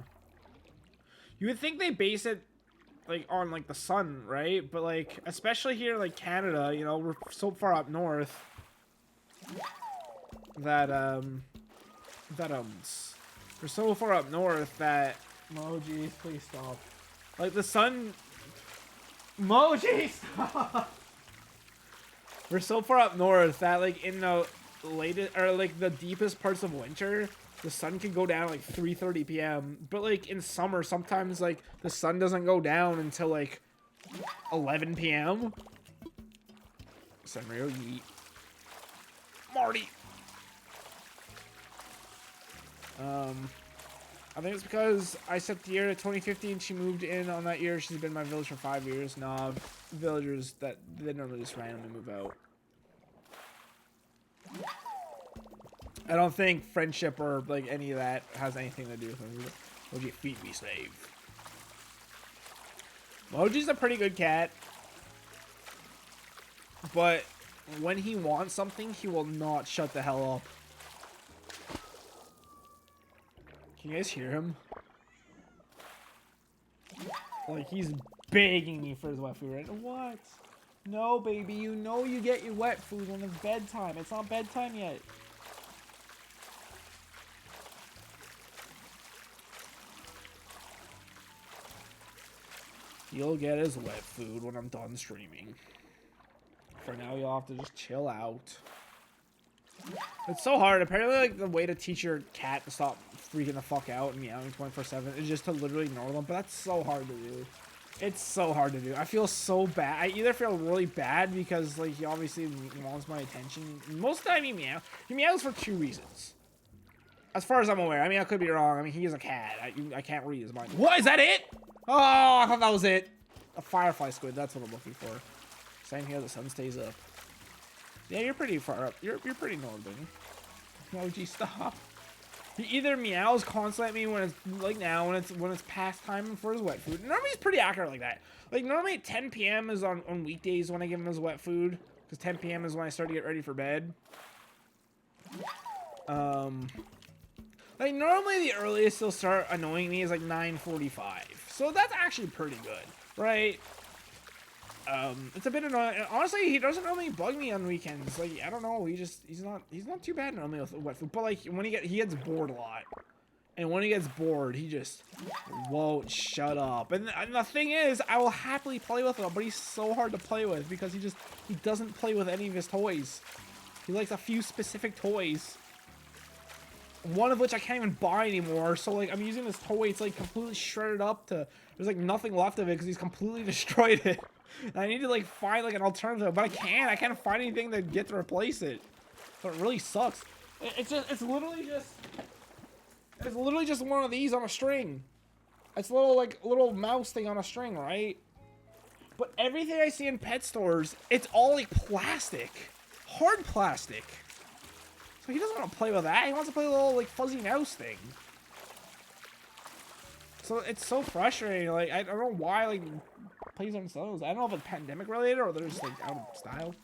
You would think they base it like on like the sun, right? But like, especially here like Canada, you know, we're so far up north that we're so far up north that Moji, please stop. Like the sun, Moji, stop. We're so far up north that like in the latest or like the deepest parts of winter, the sun can go down like 3:30 p.m. But like in summer, sometimes like the sun doesn't go down until like 11 p.m. Sanrio, yeet. Marty. I think it's because I set the year to 2015 and she moved in on that year. She's been in my village for 5 years. Nah, villagers that they normally just randomly move out. I don't think friendship or like any of that has anything to do with it. Moji, feed me, slave. Moji's a pretty good cat, but when he wants something, he will not shut the hell up. Can you guys hear him? Like, he's begging me for his wet food right now. What? No, baby, you know you get your wet food when it's bedtime. It's not bedtime yet. You'll get his wet food when I'm done streaming. For now, you'll have to just chill out. It's so hard. Apparently, like, the way to teach your cat to stop freaking the fuck out and meowing 24/7 is just to literally ignore them. But that's so hard to do. It's so hard to do. I feel so bad. I either feel really bad because, like, he obviously wants my attention. Most of the time, he meows for 2 reasons. As far as I'm aware. I mean, I could be wrong. I mean, he is a cat. I can't read his mind. What? Is that it? Oh, I thought that was it. A firefly squid. That's what I'm looking for. Same here. The sun stays up. Yeah, you're pretty far up. You're pretty northern. No, gee, stop. He either meows constantly at me when it's like now, when it's past time for his wet food. Normally he's pretty accurate like that. Like normally at 10 p.m. is on weekdays when I give him his wet food, because 10 p.m. is when I start to get ready for bed. Like normally the earliest he'll start annoying me is like 9:45. So that's actually pretty good, right? It's a bit annoying. Honestly, he doesn't normally bug me on weekends. Like, I don't know. He's not too bad normally with wet food. But like when he gets bored a lot, and when he gets bored, he just won't shut up. And the thing is, I will happily play with him, but he's so hard to play with because he doesn't play with any of his toys. He likes a few specific toys. One of which I can't even buy anymore. So like I'm using this toy. It's like completely shredded up to there's like nothing left of it because he's completely destroyed it. And I need to like find like an alternative, but I can't find anything to get to replace it. So it really sucks. It's literally just one of these on a string. It's a little mouse thing on a string, right? But everything I see in pet stores, it's all like plastic, hard plastic. So he doesn't want to play with that. He wants to play a little like fuzzy mouse thing. So it's so frustrating. Like I don't know why like plays on those. I don't know if it's pandemic related or they're just like out of style.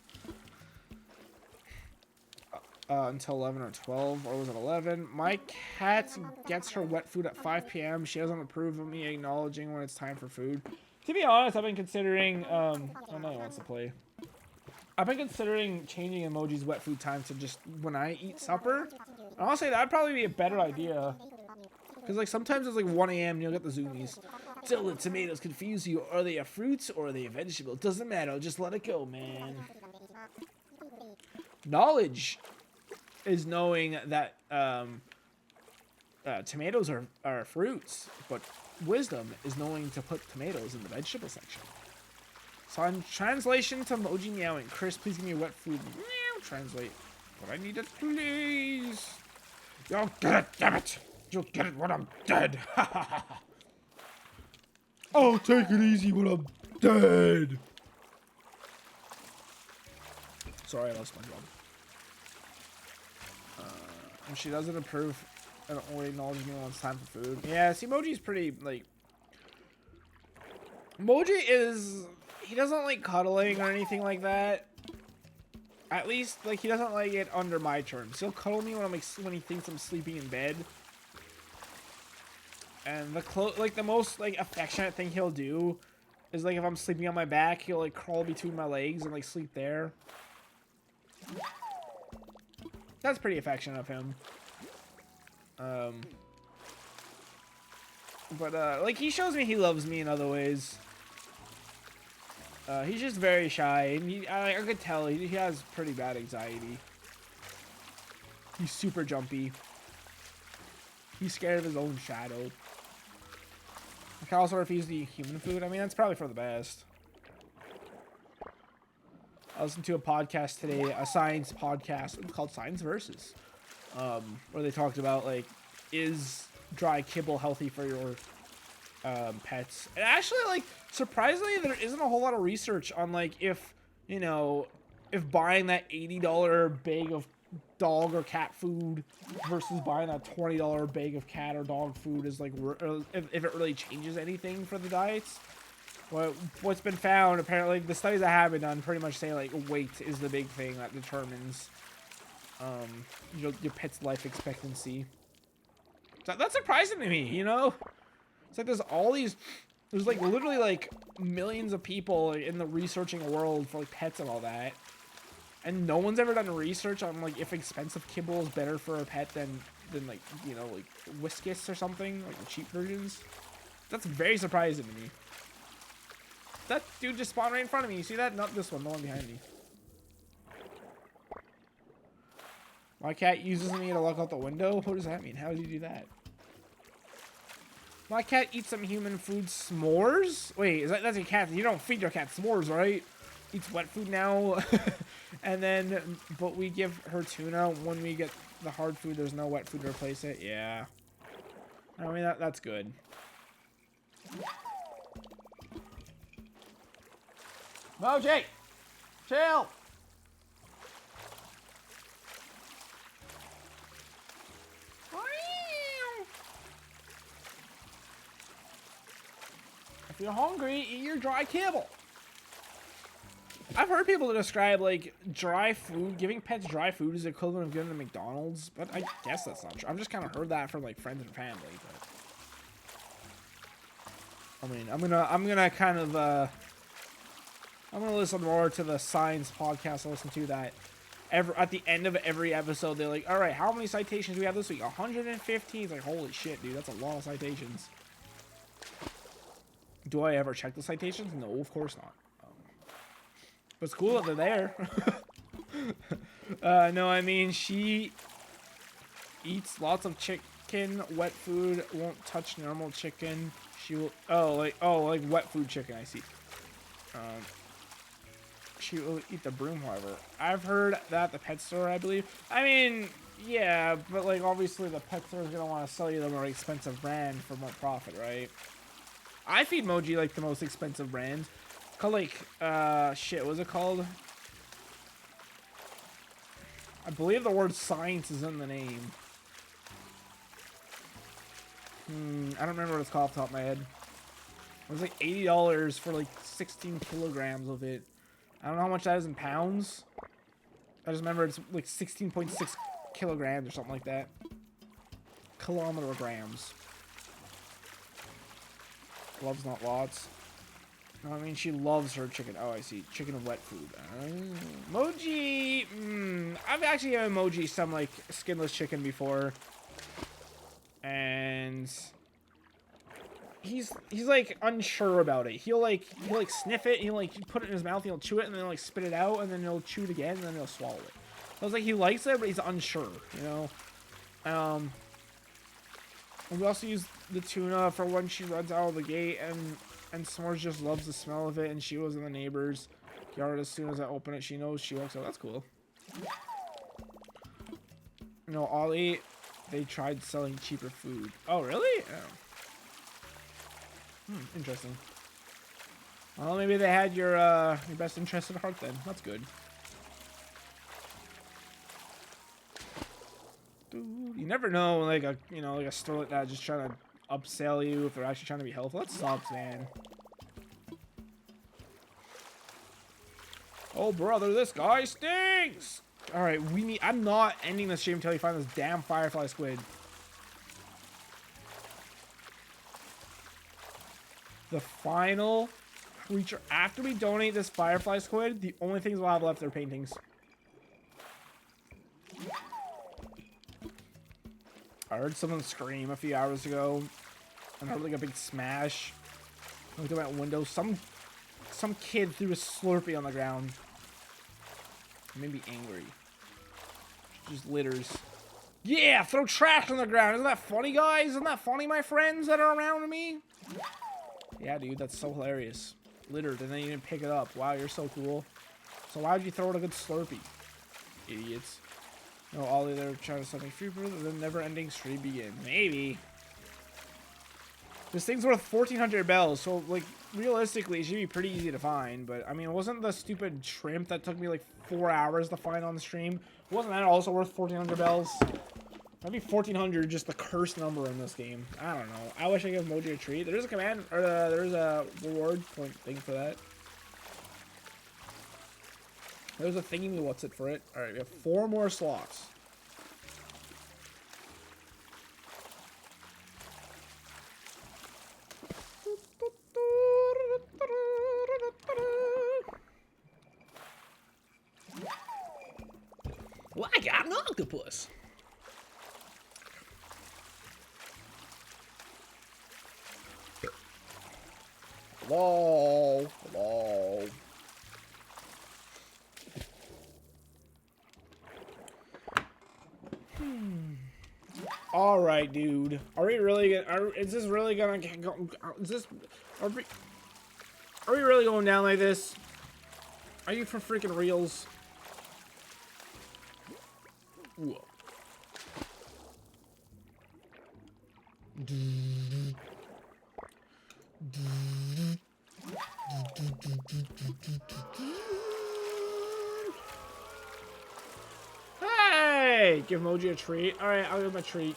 Until 11 or 12, or was it 11? My cat gets her wet food at 5 p.m. She doesn't approve of me acknowledging when it's time for food. To be honest, I've been considering. Oh no, he wants to play. I've been considering changing Emoji's wet food time to just when I eat supper. Honestly, that'd probably be a better idea. Because like sometimes it's like 1 a.m. and you'll get the zoomies. Till the tomatoes confuse you. Are they a fruit or are they a vegetable? Doesn't matter. Just let it go, man. Knowledge is knowing that tomatoes are fruits, but wisdom is knowing to put tomatoes in the vegetable section. So in translation to Moji meowing, Chris, please give me wet food. Meow, translate. But I need it, please. You'll get it, damn it. You'll get it when I'm dead. I'll take it easy when I'm dead. Sorry, I love SpongeBob. And she doesn't approve and only acknowledges me when it's time for food. Yeah, see, Moji's pretty, like... Moji is... He doesn't like cuddling or anything like that. At least, like, he doesn't like it under my terms. He'll cuddle me when I'm like, when he thinks I'm sleeping in bed. And the most like affectionate thing he'll do is like if I'm sleeping on my back, he'll like crawl between my legs and like sleep there. That's pretty affectionate of him. But like he shows me he loves me in other ways. He's just very shy, and I could tell he has pretty bad anxiety. He's super jumpy. He's scared of his own shadow. I can also refuse to eat human food. I mean, that's probably for the best. I listened to a podcast today, a science podcast. It's called Science Versus, where they talked about, like, is dry kibble healthy for your pets? And actually, like, surprisingly, there isn't a whole lot of research on, like, if, you know, if buying that $80 bag of dog or cat food versus buying a $20 bag of cat or dog food is like, if it really changes anything for the diets. What's been found, apparently, the studies that have been done pretty much say like weight is the big thing that determines your pet's life expectancy. So that's surprising to me, you know? It's like there's like literally like millions of people in the researching world for like pets and all that. And no one's ever done research on, like, if expensive kibble is better for a pet than like, you know, like, Whiskas or something, like the cheap versions. That's very surprising to me. That dude just spawned right in front of me. You see that? Not this one, the one behind me. My cat uses me to look out the window? What does that mean? How does he do that? My cat eats some human food s'mores? Wait, that's your cat. You don't feed your cat s'mores, right? Eats wet food now. And then, but we give her tuna when we get the hard food. There's no wet food to replace it. Yeah. I mean, that's good. Moji! Chill! If you're hungry, eat your dry kibble. I've heard people describe, like, dry food, giving pets dry food is the equivalent of giving them McDonald's, but I guess that's not true. I've just kind of heard that from, like, friends and family, but... I mean, I'm gonna kind of, I'm gonna listen more to the science podcast I listen to that at the end of every episode, they're like, alright, how many citations do we have this week? 115? It's like, holy shit, dude, that's a lot of citations. Do I ever check the citations? No, of course not. But it's cool that they're there. No, I mean, she eats lots of chicken, wet food, won't touch normal chicken. She will, like wet food chicken, I see. She will eat the broom, however. I've heard that at the pet store, I believe. I mean, yeah, but like, obviously the pet store is going to want to sell you the more expensive brand for more profit, right? I feed Moji, like, the most expensive brand. Called, like, shit, what's it called? I believe the word science is in the name. I don't remember what it's called off the top of my head. It was like $80 for like 16 kilograms of it. I don't know how much that is in pounds. I just remember it's like 16.6 kilograms or something like that. Kilometer-grams. Loves not lots. No, I mean, she loves her chicken. Oh, I see. Chicken and wet food. Moji! I've actually given Moji some, like, skinless chicken before. And... He's like, unsure about it. He'll sniff it, he'll, like, put it in his mouth, he'll chew it, and then, like, spit it out, and then he'll chew it again, and then he'll swallow it. I was like, he likes it, but he's unsure, you know? And we also use the tuna for when she runs out of the gate, and S'mores just loves the smell of it, and she was in the neighbor's yard. As soon as I open it, she knows she walks out. That's cool. You know, Ollie, they tried selling cheaper food. Oh, really? Oh. Interesting. Well, maybe they had your best interest at heart then. That's good. You never know, like a like a store like that just trying to upsell you if they're actually trying to be helpful. That sucks, man. Oh brother, this guy stinks. All right, I'm not ending this stream until you find this damn firefly squid. The final creature after we donate this firefly squid, the only things we'll have left are paintings. I heard someone scream a few hours ago, and I heard like a big smash. I looked at my window. Some kid threw a Slurpee on the ground. It made me angry. Just litters. Yeah, throw trash on the ground. Isn't that funny, guys? Isn't that funny, my friends that are around me? Yeah, dude, that's so hilarious. Littered, and then you didn't pick it up. Wow, you're so cool. So why would you throw it a good Slurpee? Idiots. No, Ollie, they're trying to set me free for the never-ending stream begin. Maybe. This thing's worth 1,400 bells, so, like, realistically, it should be pretty easy to find. But, I mean, it wasn't the stupid shrimp that took me, like, 4 hours to find on the stream. Wasn't that also worth 1,400 bells? That'd be 1,400, just the cursed number in this game. I don't know. I wish I could give Moji a treat. There's a command, or there's a reward point thing for that. There's a thingy, what's it for it? Alright, we have 4 more slots. Well, I got an octopus. Hello. Hello. All right, dude. Are we really gonna? Is this really gonna go? Is this? Are we really going down like this? Are you for freaking reals? Whoa. Hey! Give Moji a treat. Alright, I'll give him a treat.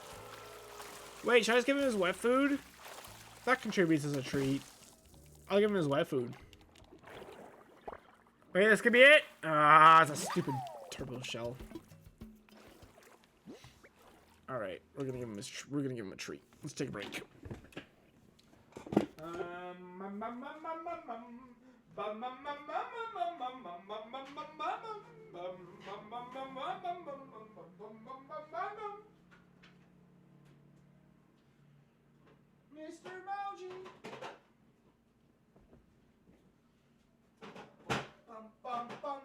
Wait, should I just give him his wet food? That contributes as a treat. I'll give him his wet food. Wait, this could be it? Ah, it's a stupid turbo shell. Alright, we're gonna give him a treat. Let's take a break. Mr. Moji. Bum, bum, bum.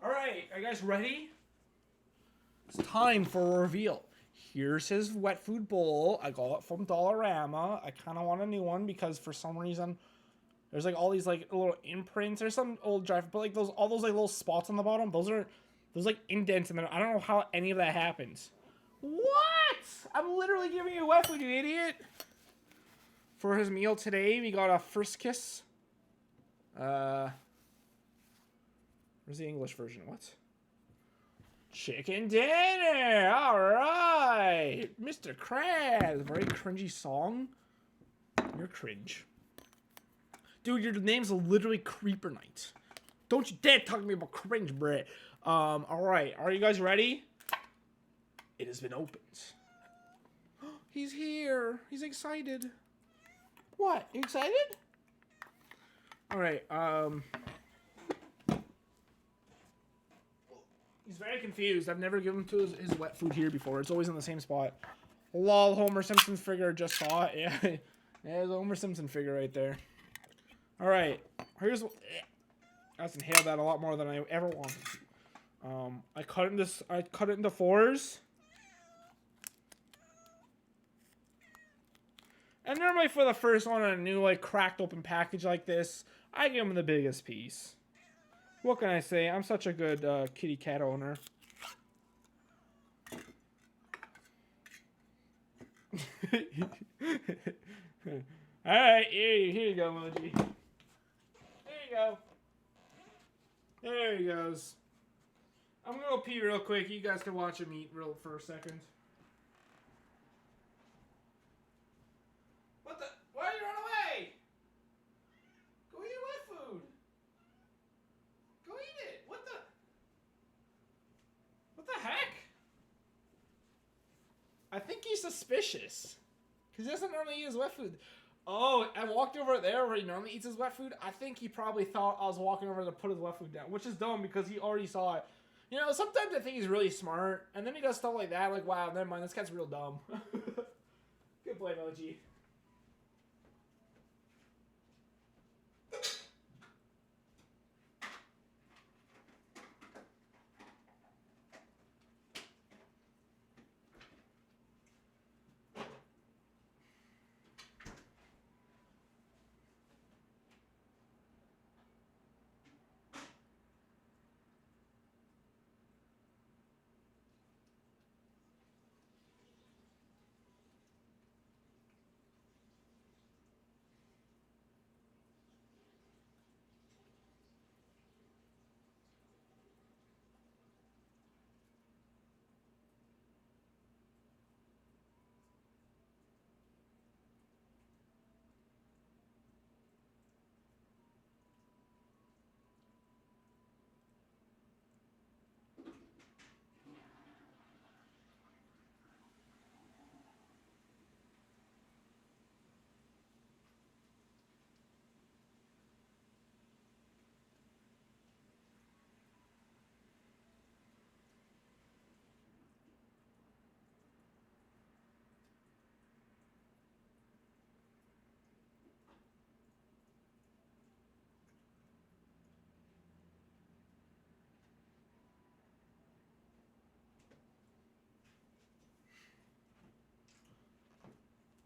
Alright, are you guys ready? It's time for a reveal. Here's his wet food bowl. I got it from Dollarama. I kind of want a new one because for some reason there's like all these like little imprints or some old drive, but like all those like little spots on the bottom, those like indents in there. I don't know how any of that happens. What? I'm literally giving you wet food, you idiot. For his meal today, we got a Friskies. Where's the English version? What? Chicken dinner! Alright! Mr. Krabs! Very cringy song. You're cringe. Dude, your name's literally Creeper Knight. Don't you dare talk to me about cringe, bruh. Alright. Are you guys ready? It has been opened. He's here. He's excited. What? You excited? Alright, he's very confused. I've never given him to his wet food here before. It's always in the same spot. Lol, Homer Simpson figure. Just saw it. Yeah, there's a Homer Simpson figure right there. All right. Here's. I just inhaled that a lot more than I ever wanted to. I cut it into 4s. And normally for the first one on a new like cracked open package like this, I give him the biggest piece. What can I say? I'm such a good kitty cat owner. Alright, here you go, Moji. There you go. There he goes. I'm gonna go pee real quick. You guys can watch him eat real for a second. What the? Why did you run away? Go eat wet food. Go eat it. What the? What the heck? I think he's suspicious. Because he doesn't normally eat his wet food. Oh, I walked over there where he normally eats his wet food. I think he probably thought I was walking over to put his wet food down, which is dumb because he already saw it. You know, sometimes I think he's really smart, and then he does stuff like that, like, wow, never mind, this guy's real dumb. Good play, Moji.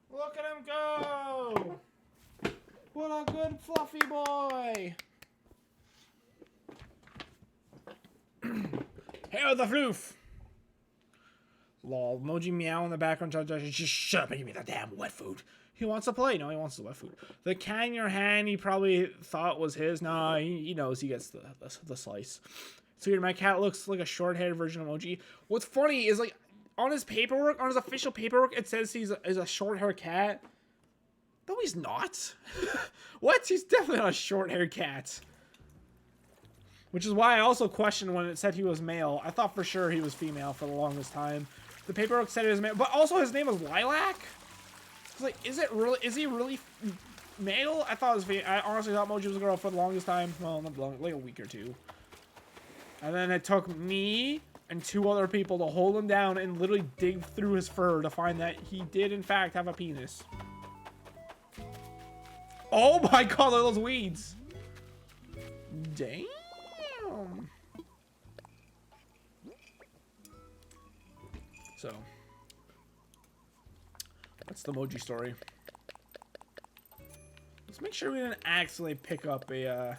Look at him go! What a good fluffy boy! Hail the floof! Lol, Moji meow in the background. Just shut up and give me that damn wet food. He wants to play. No, he wants the wet food. The cat in your hand, he probably thought was his. Nah, he knows he gets the slice. So my cat looks like a short-haired version of Moji. What's funny is, like, on his paperwork, on his official paperwork, it says he's a short-haired cat. No, he's not. What? He's definitely not a short-haired cat. Which is why I also questioned when it said he was male. I thought for sure he was female for the longest time. The paperwork said he was male, but also his name was Lilac. I was like, is he really male? I thought it was female. I honestly thought Moji was a girl for the longest time. Well, not long, like a week or two. And then it took me and 2 other people to hold him down and literally dig through his fur to find that he did in fact have a penis. Oh my god, look at those weeds. Damn. So, that's the Moji story. Let's make sure we didn't accidentally pick up a,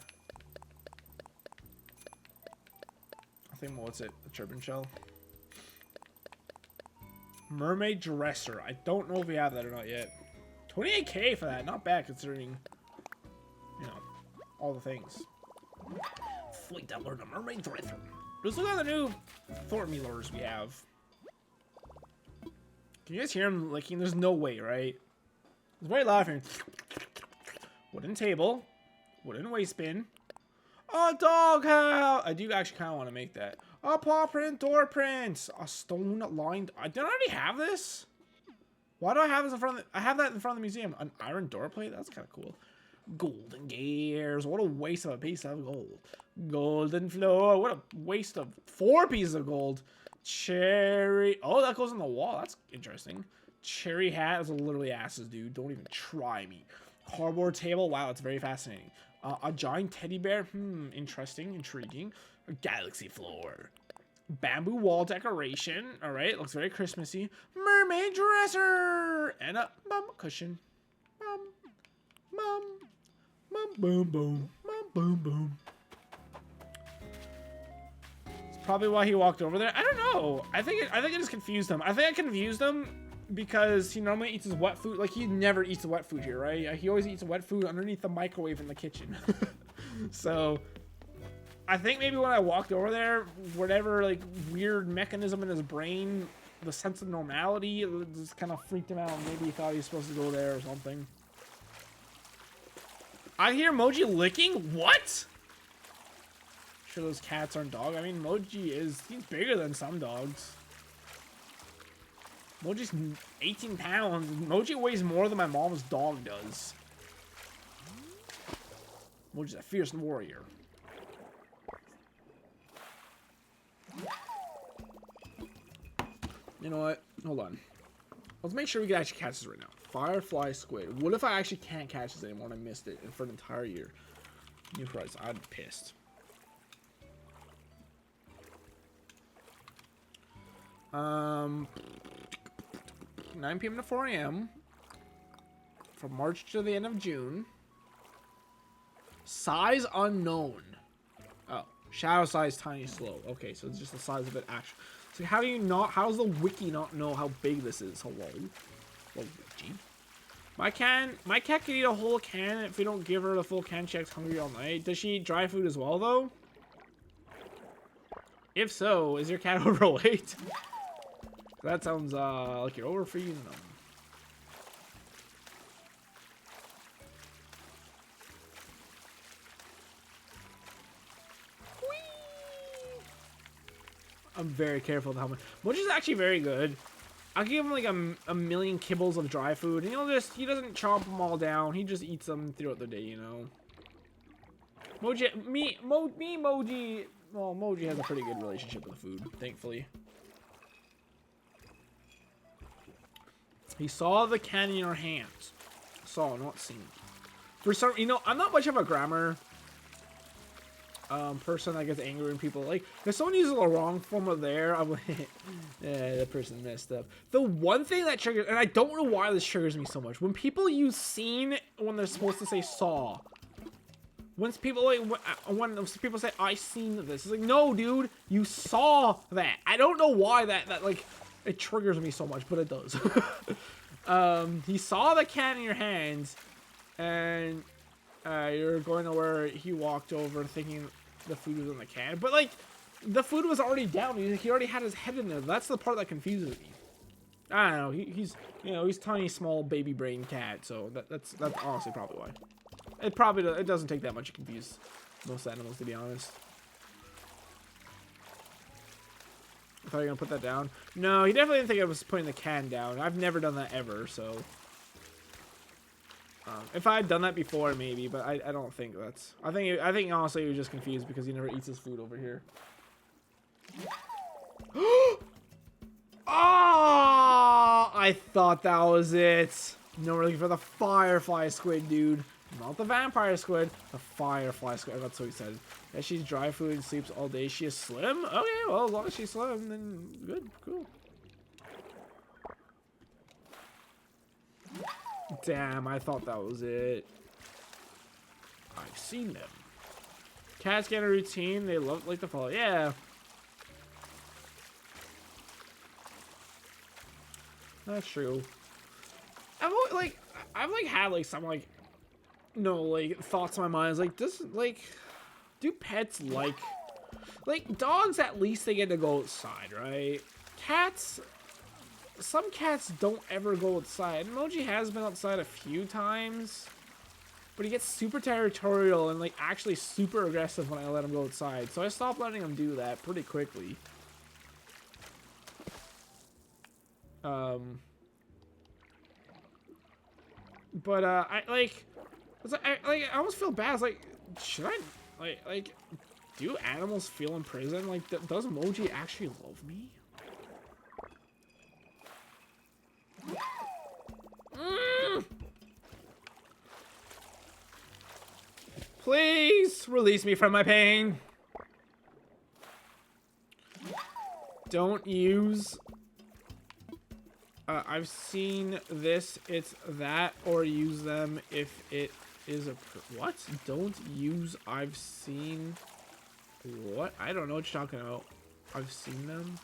I think, what's it? A turban shell? Mermaid dresser. I don't know if we have that or not yet. 28k for that. Not bad considering, you know, all the things. Fleet that learned a mermaid dresser. Just look at the new Thornton lures we have. Can you guys hear him licking? There's no way, right? It's very loud here. Wooden table. Wooden waste bin. A doghouse! I do actually kind of want to make that. A paw print, door print. A stone lined. Did I already have this? Why do I have this in front of the... I have that in front of the museum. An iron door plate? That's kind of cool. Golden gears. What a waste of a piece of gold. Golden floor. What a waste of 4 pieces of gold. Cherry. Oh, that goes on the wall. That's interesting. Cherry hat is literally asses, dude. Don't even try me. Cardboard table. Wow, it's very fascinating. A giant teddy bear. Interesting. Intriguing. A galaxy floor. Bamboo wall decoration. All right, looks very Christmassy. Mermaid dresser and a cushion. Boom, boom, boom, boom. It's probably why he walked over there. I don't know. I think it just confused him. I think I confused him because he normally eats his wet food. Like, he never eats the wet food here, right? He always eats wet food underneath the microwave in the kitchen. So, I think maybe when I walked over there, whatever, like, weird mechanism in his brain, the sense of normality, it just kind of freaked him out. Maybe he thought he was supposed to go there or something. I hear Moji licking? What? Sure those cats aren't dog. I mean, he's bigger than some dogs. Moji's 18 pounds. Moji weighs more than my mom's dog does. Moji's a fierce warrior. You know what? Hold on. Let's make sure we can actually catch this right now. Firefly squid. What if I actually can't catch this anymore and I missed it for an entire year? New price. I'd be pissed. 9 p.m. to 4 a.m. from March to the end of June. Size unknown. Oh, shadow size tiny slow. Okay, so it's just the size of it actually. So how do you not? How does the wiki not know how big this is? Hello, wiki. My cat can eat a whole can if we don't give her the full can. She acts hungry all night. Does she eat dry food as well though? If so, is your cat overweight? That sounds like you're overfeeding them. I'm very careful with how much. Which is actually very good. I'll give him like a million kibbles of dry food, and he doesn't chomp them all down. He just eats them throughout the day, you know. Moji, Moji. Well, Moji has a pretty good relationship with the food, thankfully. He saw the can in your hands. Saw, not seen. For some, I'm not much of a grammar person that gets angry when people like if someone uses the wrong form of there, I'm like, yeah, that person messed up. The one thing that triggers, and I don't know why this triggers me so much, when people use seen when they're supposed to say saw. When people say I seen this, it's like, no, dude, you saw that. I don't know why that like it triggers me so much, but it does. He saw the can in your hands, and you're going to where he walked over thinking the food was in the can, but like the food was already down. He already had his head in there. That's the part that confuses me. I don't know. He's tiny, small, baby brain cat. So that's honestly probably why. It doesn't take that much to confuse most animals, to be honest. I thought you were gonna put that down. No, he definitely didn't think I was putting the can down. I've never done that ever, so. If I had done that before, maybe, but I don't think that's. I think honestly he was just confused because he never eats his food over here. Oh! I thought that was it. No, we're looking for the firefly squid, dude. Not the vampire squid, the firefly squid. That's what he said. Yeah, she's dry food and sleeps all day. She is slim? Okay, well, as long as she's slim, then good, cool. Damn, I thought that was it. I've seen them. Cats get a routine. They like to follow. Yeah. That's true. I've had like some like thoughts in my mind. It's like, do pets like dogs? At least they get to go outside, right? Cats. Some cats don't ever go outside. Moji has been outside a few times, but he gets super territorial and like actually super aggressive when I let him go outside. So I stopped letting him do that pretty quickly. But I almost feel bad. It's like, should I like do animals feel in prison? Like, does Moji actually love me? Please release me from my pain. Don't use. I've seen this. It's that, or use them if it is a. What? Don't use. I've seen. What? I don't know what you're talking about. I've seen them.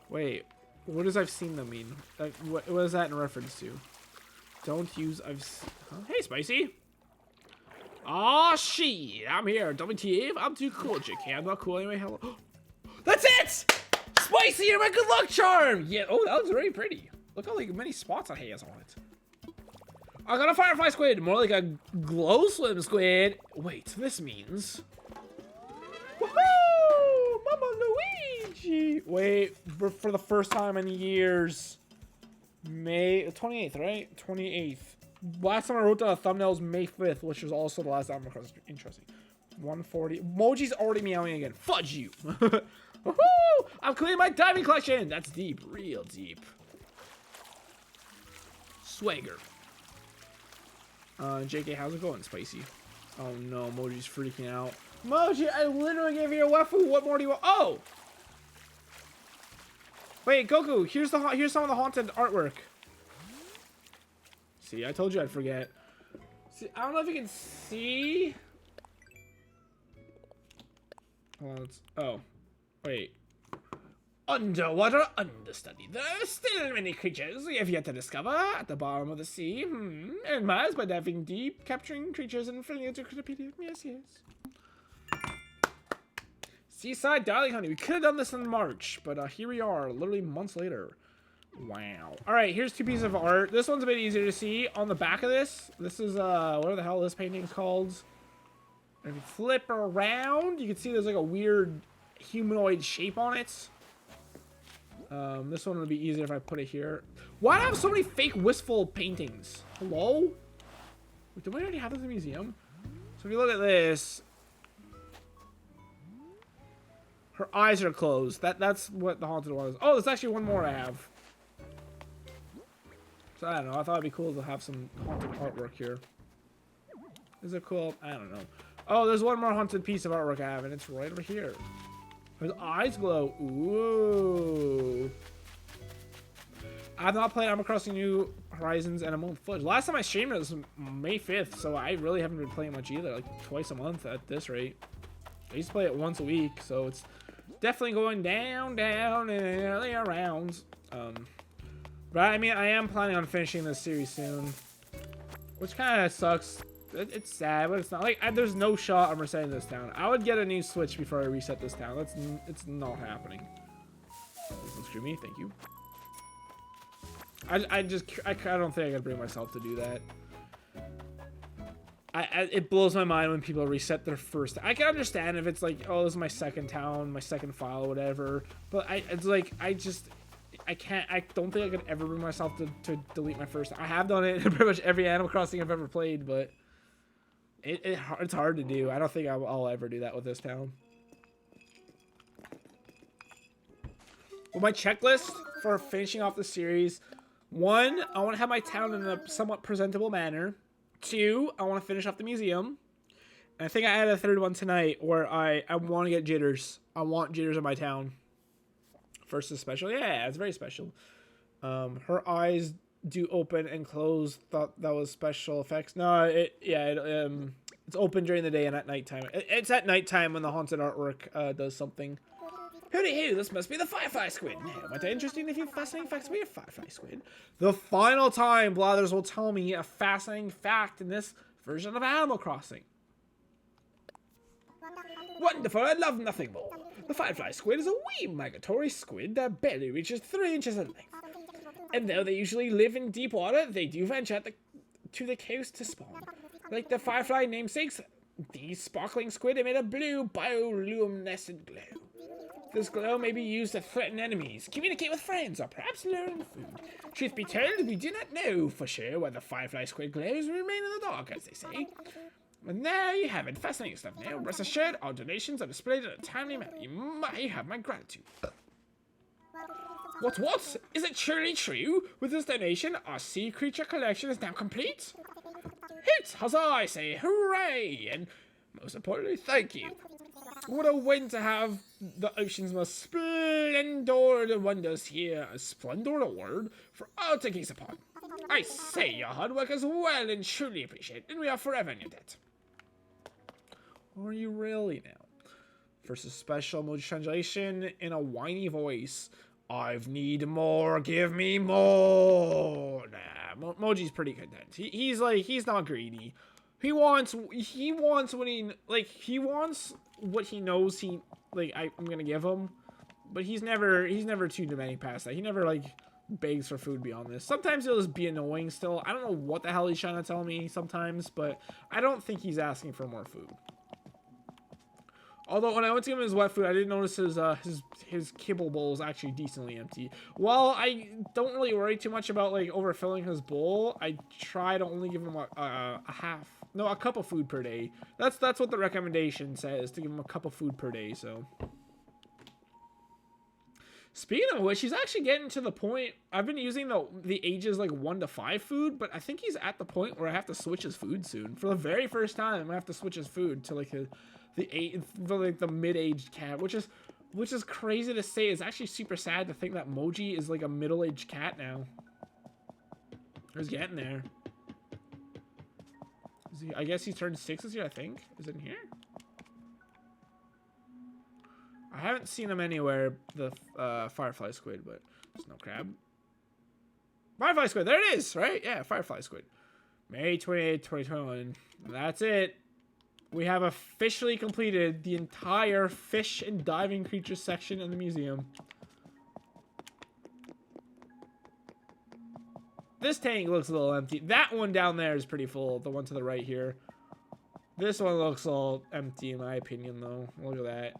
Wait. What does I've seen them mean? Like, what is that in reference to? Don't use huh? Hey, Spicy. Oh shit! I'm here. WTF? I'm too cool, JK. I'm not cool anyway. Hello. That's it! Spicy, you're my good luck charm! Yeah, oh, that was very pretty. Look how like many spots it has on it. I got a Firefly Squid, more like a Glow Swim Squid. Wait, this means... Woohoo! Mama Luigi! Wait, for the first time in years. May 28th, right? 28th. Last time I wrote down a thumbnail was May 5th, which was also the last Animal Crossing. Interesting. 140. Moji's already meowing again. Fudge you! Woohoo! I'm clearing my diamond collection! That's deep. Real deep. Swagger. JK, how's it going, Spicy? Oh no, Moji's freaking out. Moji, I literally gave you a wafu. What more do you want? Oh! Wait, Goku, here's some of the haunted artwork. See, I told you I'd forget. See, I don't know if you can see. Hold on, oh, wait. Underwater understudy. There are still many creatures we have yet to discover at the bottom of the sea. And miles by diving deep, capturing creatures and filling into Wikipedia. Yes, yes. Seaside Darling Honey. We could have done this in March, but here we are, literally months later. Wow. All right, here's two pieces of art. This one's a bit easier to see. On the back of this is, whatever the hell this painting's called. And if you flip around, you can see there's like a weird humanoid shape on it. This one would be easier if I put it here. Why do I have so many fake wistful paintings? Hello? Wait, do we already have this in the museum? So if you look at this, her eyes are closed. That's what the haunted one is. Oh, there's actually one more I have. So I don't know. I thought it'd be cool to have some haunted artwork here. Is it cool? I don't know. Oh, there's one more haunted piece of artwork I have, and it's right over here. His eyes glow. Ooh. I've not played Animal Crossing New Horizons in a month. Last time I streamed it was May 5th, so I really haven't been playing much either. Like twice a month at this rate. I used to play it once a week, so it's definitely going down and early around. But I mean, I am planning on finishing this series soon, which kind of sucks. It's sad, but it's not like there's no shot I'm resetting this town. I would get a new Switch before I reset this town. It's not happening. Don't screw me, thank you. I don't think I can bring myself to do that. It blows my mind when people reset their first. I can understand if it's like, oh, this is my second town, my second file, whatever. But it's like I can't. I don't think I could ever bring myself to delete my first. I have done it in pretty much every Animal Crossing I've ever played, but it's hard to do. I don't think I'll ever do that with this town. Well, my checklist for finishing off the series: 1, I want to have my town in a somewhat presentable manner. 2, I want to finish off the museum. And I think I added a third one tonight where I want to get Jitters. I want Jitters in my town. First is special. Yeah, it's very special. Her eyes do open and close. Thought that was special effects. No, it's open during the day and at nighttime. It's at nighttime when the haunted artwork does something. Hooty hoo, this must be the Firefly Squid. Now, what interesting if you fascinating facts about your Firefly Squid. The final time Blathers will tell me a fascinating fact in this version of Animal Crossing. Wonderful, I love nothing more. The Firefly Squid is a wee migratory squid that barely reaches 3 inches in length. And though they usually live in deep water, they do venture to the coast to spawn. Like the Firefly namesakes, these sparkling squid emit a blue bioluminescent glow. This glow may be used to threaten enemies, communicate with friends, or perhaps lure in food. Truth be told, we do not know for sure why the Firefly Squid glows remain in the dark, as they say. And there you have it. Fascinating stuff now. Rest assured, our donations are displayed in a timely manner. You might have my gratitude. What? Is it truly true? With this donation, our sea creature collection is now complete? Hit! Huzzah, I say. Hooray! And most importantly, thank you. What a win to have the ocean's most splendid wonders here. A splendid award for all to gaze upon. I say your hard work is well and truly appreciated, and we are forever in your debt. Are you really now? Versus special emoji translation in a whiny voice. I've need more. Give me more. Nah, Moji's pretty content. He's like, he's not greedy. He wants what he wants what he knows I'm gonna give him. But he's never too demanding past that. He never like begs for food beyond this. Sometimes he'll just be annoying still. I don't know what the hell he's trying to tell me sometimes, but I don't think he's asking for more food. Although when I went to give him his wet food, I did notice his kibble bowl is actually decently empty. While I don't really worry too much about like overfilling his bowl, I try to only give him a cup of food per day. That's what the recommendation says, to give him a cup of food per day. So speaking of which, he's actually getting to the point. I've been using the ages like 1 to 5 food, but I think he's at the point where I have to switch his food soon. For the very first time, I have to switch his food to like the mid-aged cat, which is crazy to say. It's actually super sad to think that Moji is like a middle-aged cat now. He's getting there. I guess he turned 6 this year, I think. Is it in here? I haven't seen him anywhere, the Firefly Squid, but there's no crab. Firefly Squid, there it is, right? Yeah, Firefly Squid. May 28, 2021. That's it. We have officially completed the entire fish and diving creatures section in the museum. This tank looks a little empty. That one down there is pretty full, the one to the right here. This one looks all empty in my opinion, though. Look at that.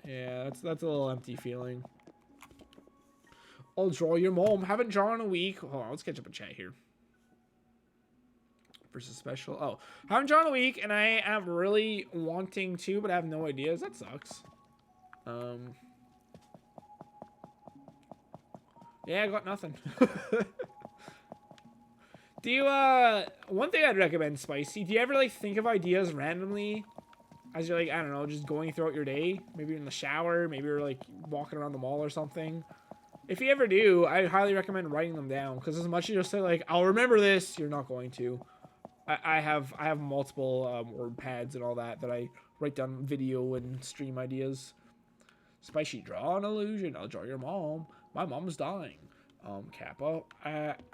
Yeah, that's a little empty feeling. I'll draw your mom. Haven't drawn in a week. Hold on, let's catch up a chat here. Versus special. Oh, haven't drawn a week, and I am really wanting to, but I have no ideas. That sucks. Yeah, I got nothing. Do you, one thing I'd recommend, Spicy, do you ever, like, think of ideas randomly as you're, like, I don't know, just going throughout your day? Maybe you're in the shower, maybe you're, like, walking around the mall or something. If you ever do, I highly recommend writing them down, because as much as you'll say, like, I'll remember this, you're not going to. I have multiple word pads and all that I write down video and stream ideas. Spicy, draw an illusion. I'll draw your mom. My mom's dying. Kappa.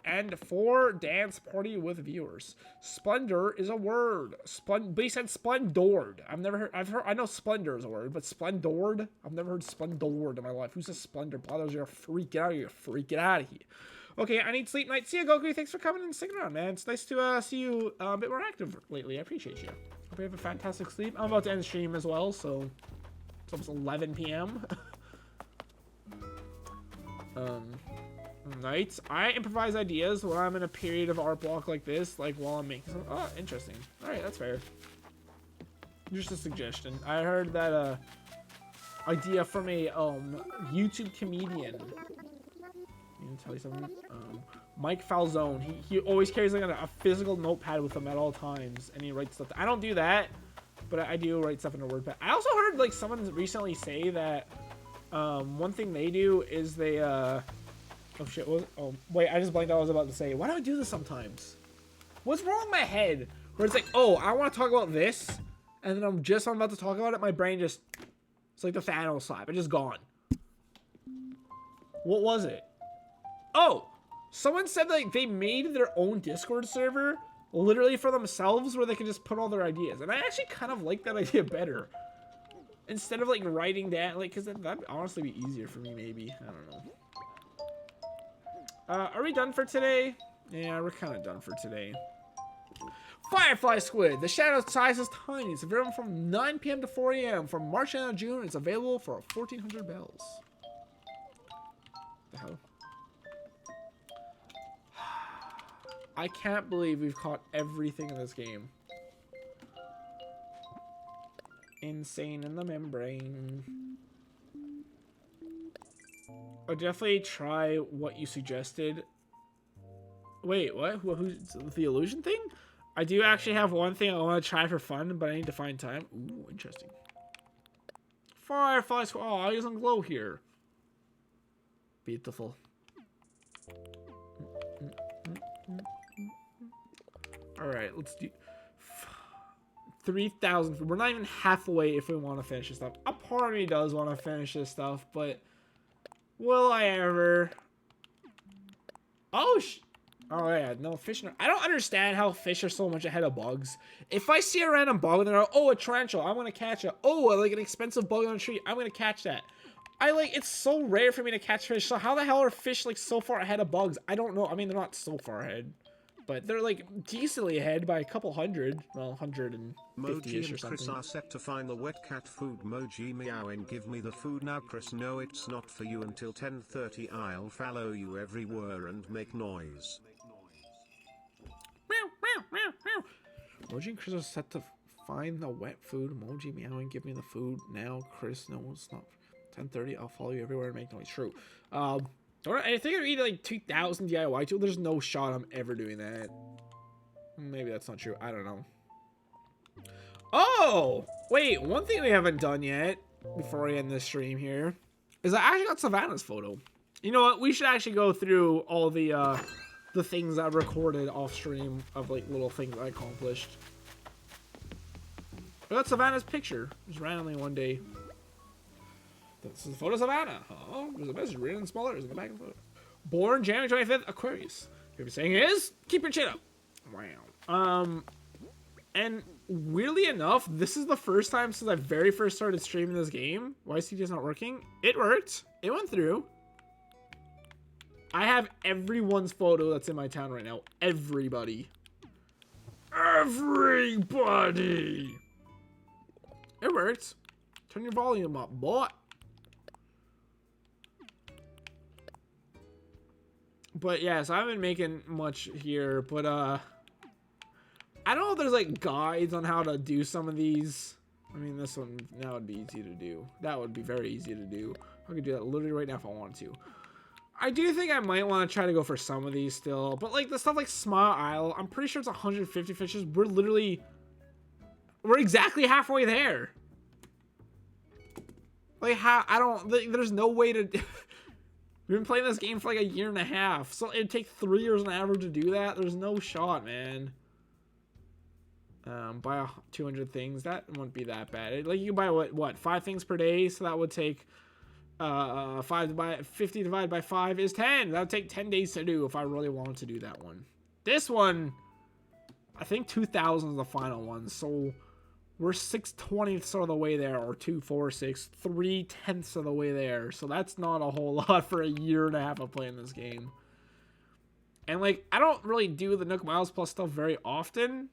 And for dance party with viewers. Splendor is a word. But he said splendored. I know splendor is a word, but splendored? I've never heard splendored in my life. Who says splendor? Brothers, you're a freak. Get out of here. Freak. Get out of here. Okay, I need sleep night. See ya, Goku. Thanks for coming and sticking around, man. It's nice to see you a bit more active lately. I appreciate you. Hope you have a fantastic sleep. I'm about to end the stream as well, so it's almost 11 p.m. Nights. I improvise ideas when I'm in a period of art block like this, like while I'm making some. Oh, interesting. All right, that's fair. Just a suggestion. I heard that idea from a YouTube comedian. Let me tell you something. Mike Falzone. He always carries like a physical notepad with him at all times, and he writes stuff. I don't do that, but I do write stuff in a WordPad. I also heard like someone recently say that one thing they do is they oh shit. Oh wait, I just blanked out what I was about to say. Why do I do this sometimes? What's wrong with my head? Where it's like, oh, I want to talk about this, and then I'm about to talk about it. My brain just, it's like the Thanos slap. It's just gone. What was it? Oh, someone said like they made their own Discord server literally for themselves where they can just put all their ideas. And I actually kind of like that idea better. Instead of like writing that, like, because that'd honestly be easier for me maybe. I don't know. Are we done for today? Yeah, we're kind of done for today. Firefly Squid. The shadow size is tiny. It's available from 9 p.m. to 4 a.m. From March and June. It's available for 1,400 bells. What the hell? I can't believe we've caught everything in this game. Insane in the membrane. I'll definitely try what you suggested. Wait, what? Who's the illusion thing? I do actually have one thing I want to try for fun, but I need to find time. Ooh, interesting. Firefly Squad. Oh, he doesn't glow here. Beautiful. Alright, let's do 3,000. We're not even halfway if we want to finish this stuff. A part of me does want to finish this stuff, but Will I ever? Oh, oh yeah, no fish. I don't understand how fish are so much ahead of bugs. If I see a random bug and they're like, oh, a tarantula, I'm gonna catch it. Oh, like an expensive bug on a tree, I'm gonna catch that. It's so rare for me to catch fish. So how the hell are fish like so far ahead of bugs? I don't know. I mean, they're not so far ahead, but they're like decently ahead by a couple hundred. Well, 150-ish Moji or and Chris something. are set to find the wet cat food. Moji meowing, give me the food now. Chris, no, it's not for you until 10:30. I'll follow you everywhere and make noise. Meow, meow, meow, meow. Moji and Chris are set to find the wet food. Moji meowing, give me the food now. Chris, no, it's not. 10:30. I'll follow you everywhere and make noise. True. I think I'd eat like 2,000 DIY tools. There's no shot I'm ever doing that. Maybe that's not true. I don't know. Oh! Wait, one thing we haven't done yet, before I end this stream here, is I actually got Savannah's photo. You know what? We should actually go through all the things I recorded off stream of like little things I accomplished. I got Savannah's picture. Just randomly one day. This is a photo of Savannah. Oh, there's a message written in small letters in the back of the photo. Born January 25th, Aquarius. Favorite saying is, keep your chin up. Wow. And weirdly enough, this is the first time since I very first started streaming this game. YCG is not working. It worked. It went through. I have everyone's photo that's in my town right now. Everybody. Everybody. It worked. Turn your volume up, boy. But yeah, so I haven't been making much here, but I don't know if there's like guides on how to do some of these. I mean, this one now would be easy to do. That would be very easy to do. I could do that literally right now if I wanted to. I do think I might want to try to go for some of these still, but like the stuff like Smile Isle, I'm pretty sure it's 150 fishes. We're exactly halfway there. Like there's no way to. We've been playing this game for like a year and a half, so it'd take 3 years on average to do that. There's no shot, man. Buy 200 things. That wouldn't be that bad. Like you can buy what 5 things per day, so that would take 50 divided by 5 is 10. That would take 10 days to do if I really wanted to do that one. This one, I think 2,000 is the final one, so we're 6/20ths of the way there, or 2, 4, 6, 3/10ths of the way there. So that's not a whole lot for a year and a half of playing this game. And like, I don't really do the Nook Miles Plus stuff very often,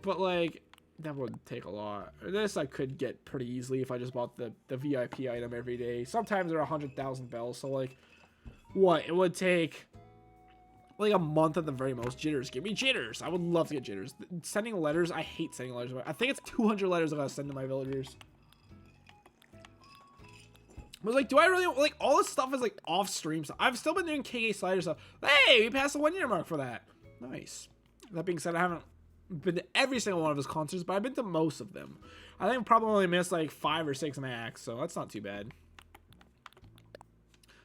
but like, that would take a lot. This I could get pretty easily if I just bought the VIP item every day. Sometimes they're 100,000 bells, so like, what? It would take like a month at the very most. Jitters. Give me jitters. I would love to get jitters. Sending letters. I hate sending letters. I think it's 200 letters I gotta send to my villagers. I was like, do I really like all this stuff is like off stream stuff? I've still been doing KK Slider stuff. Hey, we passed the 1 year mark for that. Nice. That being said, I haven't been to every single one of his concerts, but I've been to most of them. I think probably only missed like 5 or 6 max, so that's not too bad.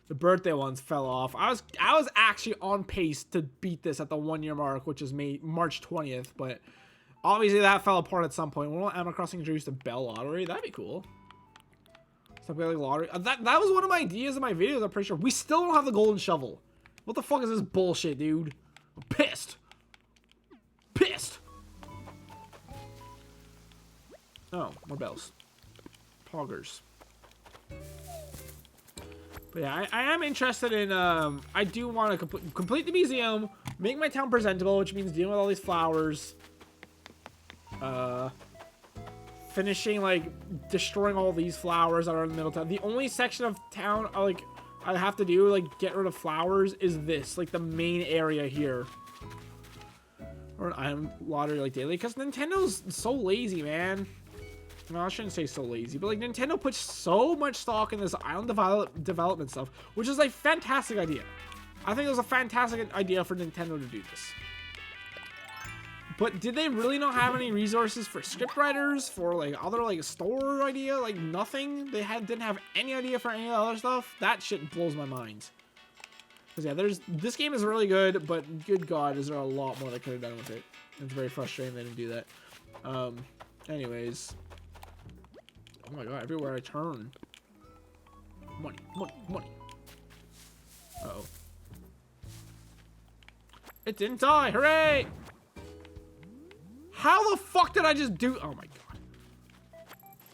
The birthday ones fell off. I was actually on pace to beat this at the 1 year mark, which is March 20th, but obviously that fell apart at some point. When will Animal Crossing introduce the Bell Lottery? That'd be cool. Something like lottery. That was one of my ideas in my videos, I'm pretty sure. We still don't have the golden shovel. What the fuck is this bullshit, dude? I'm pissed. Pissed. Oh, more bells. Poggers. But yeah, I am interested in, I do want to complete the museum, make my town presentable, which means dealing with all these flowers. Finishing, like, destroying all these flowers that are in the middle of town. The only section of town, like, I have to do, like, get rid of flowers is this, like, the main area here. Or an item lottery, like, daily, because Nintendo's so lazy, man. No, I shouldn't say so lazy, but like Nintendo puts so much stock in this island development stuff, which is a fantastic idea. I think it was a fantastic idea for Nintendo to do this. But did they really not have any resources for scriptwriters, for like other like store idea, like nothing? They didn't have any idea for any other stuff. That shit blows my mind. Cause yeah, this game is really good, but good God, is there a lot more they could have done with it? It's very frustrating they didn't do that. Anyways. Oh my God, everywhere I turn. money, money, money. Uh-oh. It didn't die, hooray! How the fuck did I just do? Oh my god.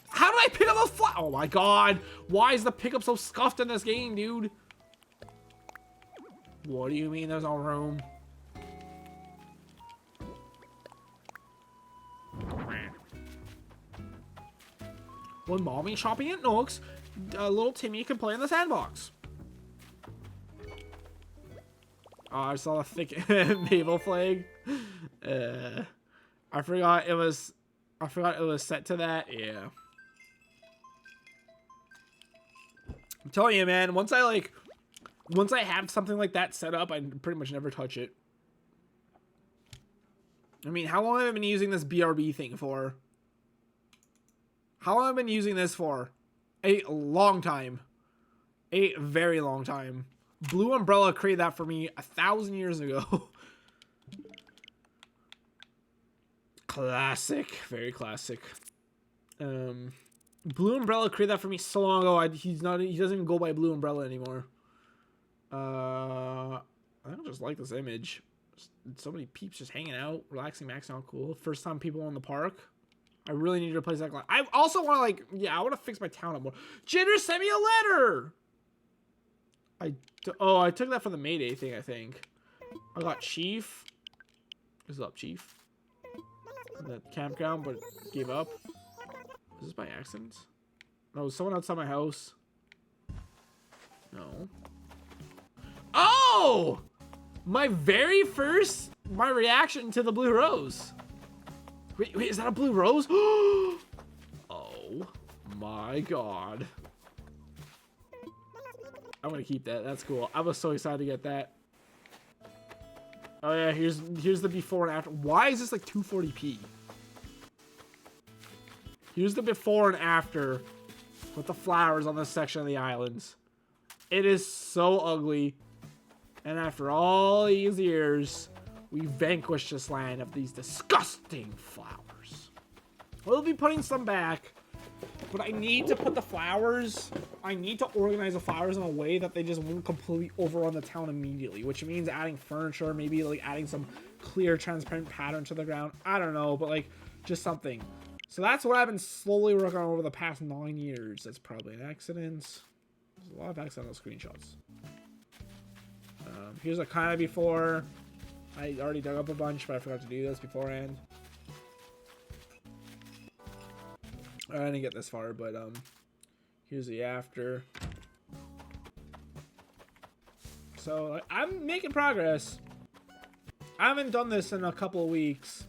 How did I pick up those fly? Oh my god. Why is the pickup so scuffed in this game, dude? What do you mean there's no room? When mommy shopping at Nooks, little Timmy can play in the sandbox. Oh, I saw a thick Mabel flag. I forgot it was set to that. Yeah. I'm telling you, man, once I have something like that set up, I pretty much never touch it. I mean, how long have I been using this BRB thing for? How long have I been using this for? A long time. A very long time. Blue Umbrella created that for me 1,000 years ago. Classic. Very classic. Blue Umbrella created that for me so long ago. He doesn't even go by Blue Umbrella anymore. I don't just like this image. So many peeps just hanging out, relaxing, maxing out, cool. First time people in the park. I really need to replace that. I also want to I want to fix my town up more. Jinder sent me a letter. I took that from the Mayday thing, I think. I got Chief. What's up, Chief? The campground, but gave up. Was this by accident? No, was someone outside my house? No. Oh! My reaction to the blue rose. Wait, is that a blue rose? Oh my god. I'm gonna keep that. That's cool. I was so excited to get that. Oh yeah, here's the before and after. Why is this like 240p? Here's the before and after with the flowers on this section of the islands. It is so ugly. And after all these years, we vanquished this land of these disgusting flowers. We'll be putting some back, but I need to put the flowers, I need to organize the flowers in a way that they just won't completely overrun the town immediately, which means adding furniture, maybe like adding some clear, transparent pattern to the ground. I don't know, but like just something. So that's what I've been slowly working on over the past 9 years. That's probably an accident. There's a lot of accidental screenshots. Here's a kind of before. I already dug up a bunch, but I forgot to do this beforehand. I didn't get this far, but here's the after. So I'm making progress. I haven't done this in a couple of weeks.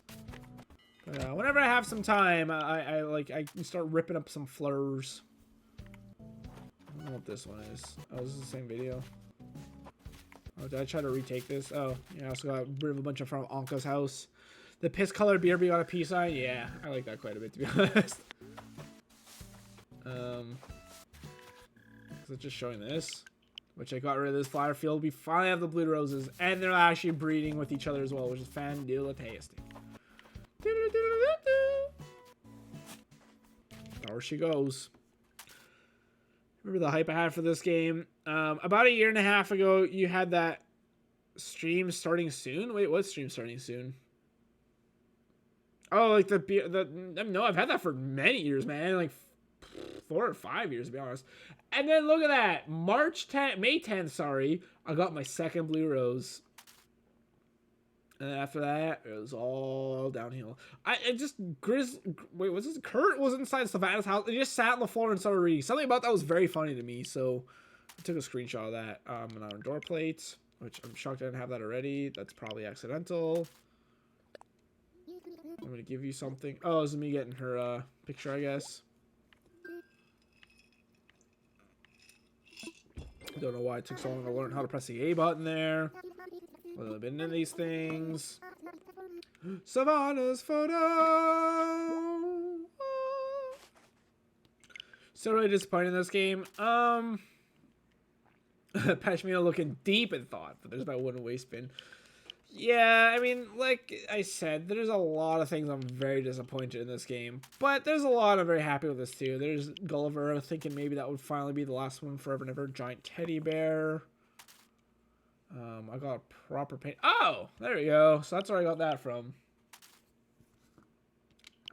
But, whenever I have some time, I can start ripping up some flowers. I don't know what this one is. Oh, this is the same video. Oh, did I try to retake this? Oh, yeah, I also got rid of a bunch of from Anka's house. The piss colored BRB got a peace sign. Yeah, I like that quite a bit, to be honest. So just showing this, which I got rid of this flower field. We finally have the blue roses, and they're actually breeding with each other as well, which is fantastic. There she goes. Remember the hype I had for this game? About 1.5 years ago, you had that stream starting soon. Wait, what stream starting soon? Oh, like no, I've had that for many years, man. Like 4 or 5 years, to be honest. And then look at that, May 10th. Sorry, I got my second blue rose. And after that, it was all downhill. Wait, was this? Kurt was inside Savannah's house. He just sat on the floor and started reading. Something about that was very funny to me, so I took a screenshot of that. An iron door plate, which I'm shocked I didn't have that already. That's probably accidental. I'm gonna give you something. Oh, this is me getting her picture, I guess. Don't know why it took so long to learn how to press the A button there. Well, I've been in these things. Savannah's photo. Still really disappointed in this game. Pashmina looking deep in thought, but there's my wooden waste bin. Yeah, I mean, like I said, there's a lot of things I'm very disappointed in this game, but there's a lot I'm very happy with this too. There's Gulliver, thinking maybe that would finally be the last one forever and ever. Giant teddy bear. I got a proper paint. Oh, there we go. So that's where I got that from.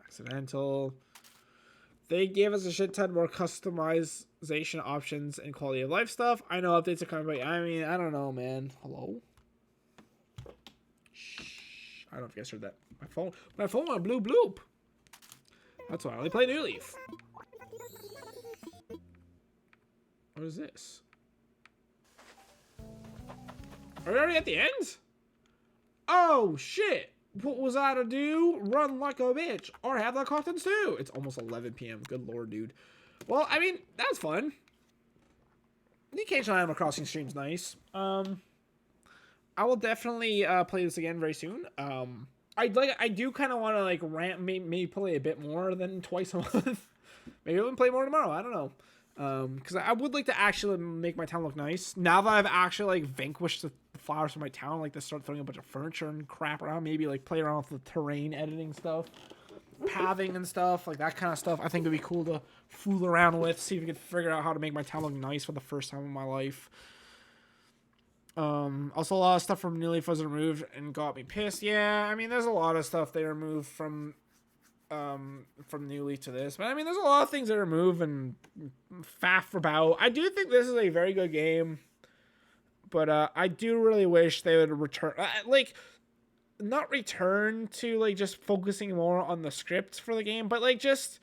Accidental. They gave us a shit ton more customization options and quality of life stuff. I know updates are coming, but I mean, I don't know, man. Hello? I don't know if you guys heard that. My phone went bloop bloop. That's why I only play New Leaf. What is this? Are we already at the end? Oh shit! What was I to do? Run like a bitch, or have the contents too? It's almost 11 p.m. Good lord, dude. Well, I mean, that was fun. The occasional Animal Crossing stream's nice. I will definitely play this again very soon. I do kind of want to like maybe play a bit more than twice a month. Maybe I'll play more tomorrow. I don't know. Because I would like to actually make my town look nice. Now that I've actually like vanquished the flowers from my town, like to start throwing a bunch of furniture and crap around. Maybe like play around with the terrain editing stuff, pathing and stuff, like that kind of stuff. I think it'd be cool to fool around with, see if we could figure out how to make my town look nice for the first time in my life. Also a lot of stuff from New Leaf was removed and got me pissed. Yeah, I mean, there's a lot of stuff they removed from New Leaf to this, but I mean, there's a lot of things that are removed and faff about. I do think this is a very good game, but I do really wish they would return, like, not return to like just focusing more on the script for the game, but like just,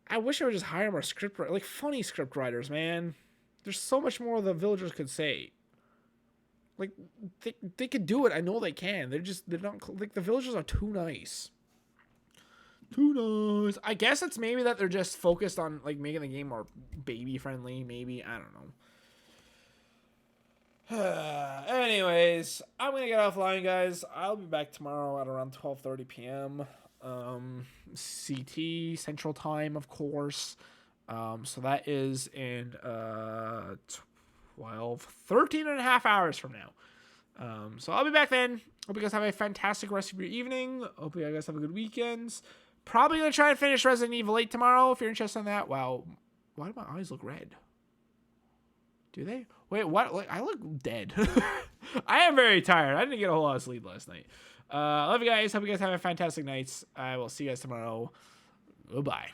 I wish I would just hire more like funny script writers, man. There's so much more the villagers could say. Like, they could do it. I know they can. They're not, like, the villagers are too nice. Too nice. I guess it's maybe that they're just focused on, like, making the game more baby-friendly, maybe. I don't know. Anyways, I'm going to get offline, guys. I'll be back tomorrow at around 12:30 p.m. CT, Central Time, of course. So that is in 13 and a half hours from now. So I'll be back then. Hope you guys have a fantastic rest of your evening. Hope you guys have a good weekend. Probably going to try and finish Resident Evil 8 tomorrow if you're interested in that. Wow. Why do my eyes look red? Do they? Wait, what? Like, I look dead. I am very tired. I didn't get a whole lot of sleep last night. Love you guys. Hope you guys have a fantastic night. I will see you guys tomorrow. Goodbye.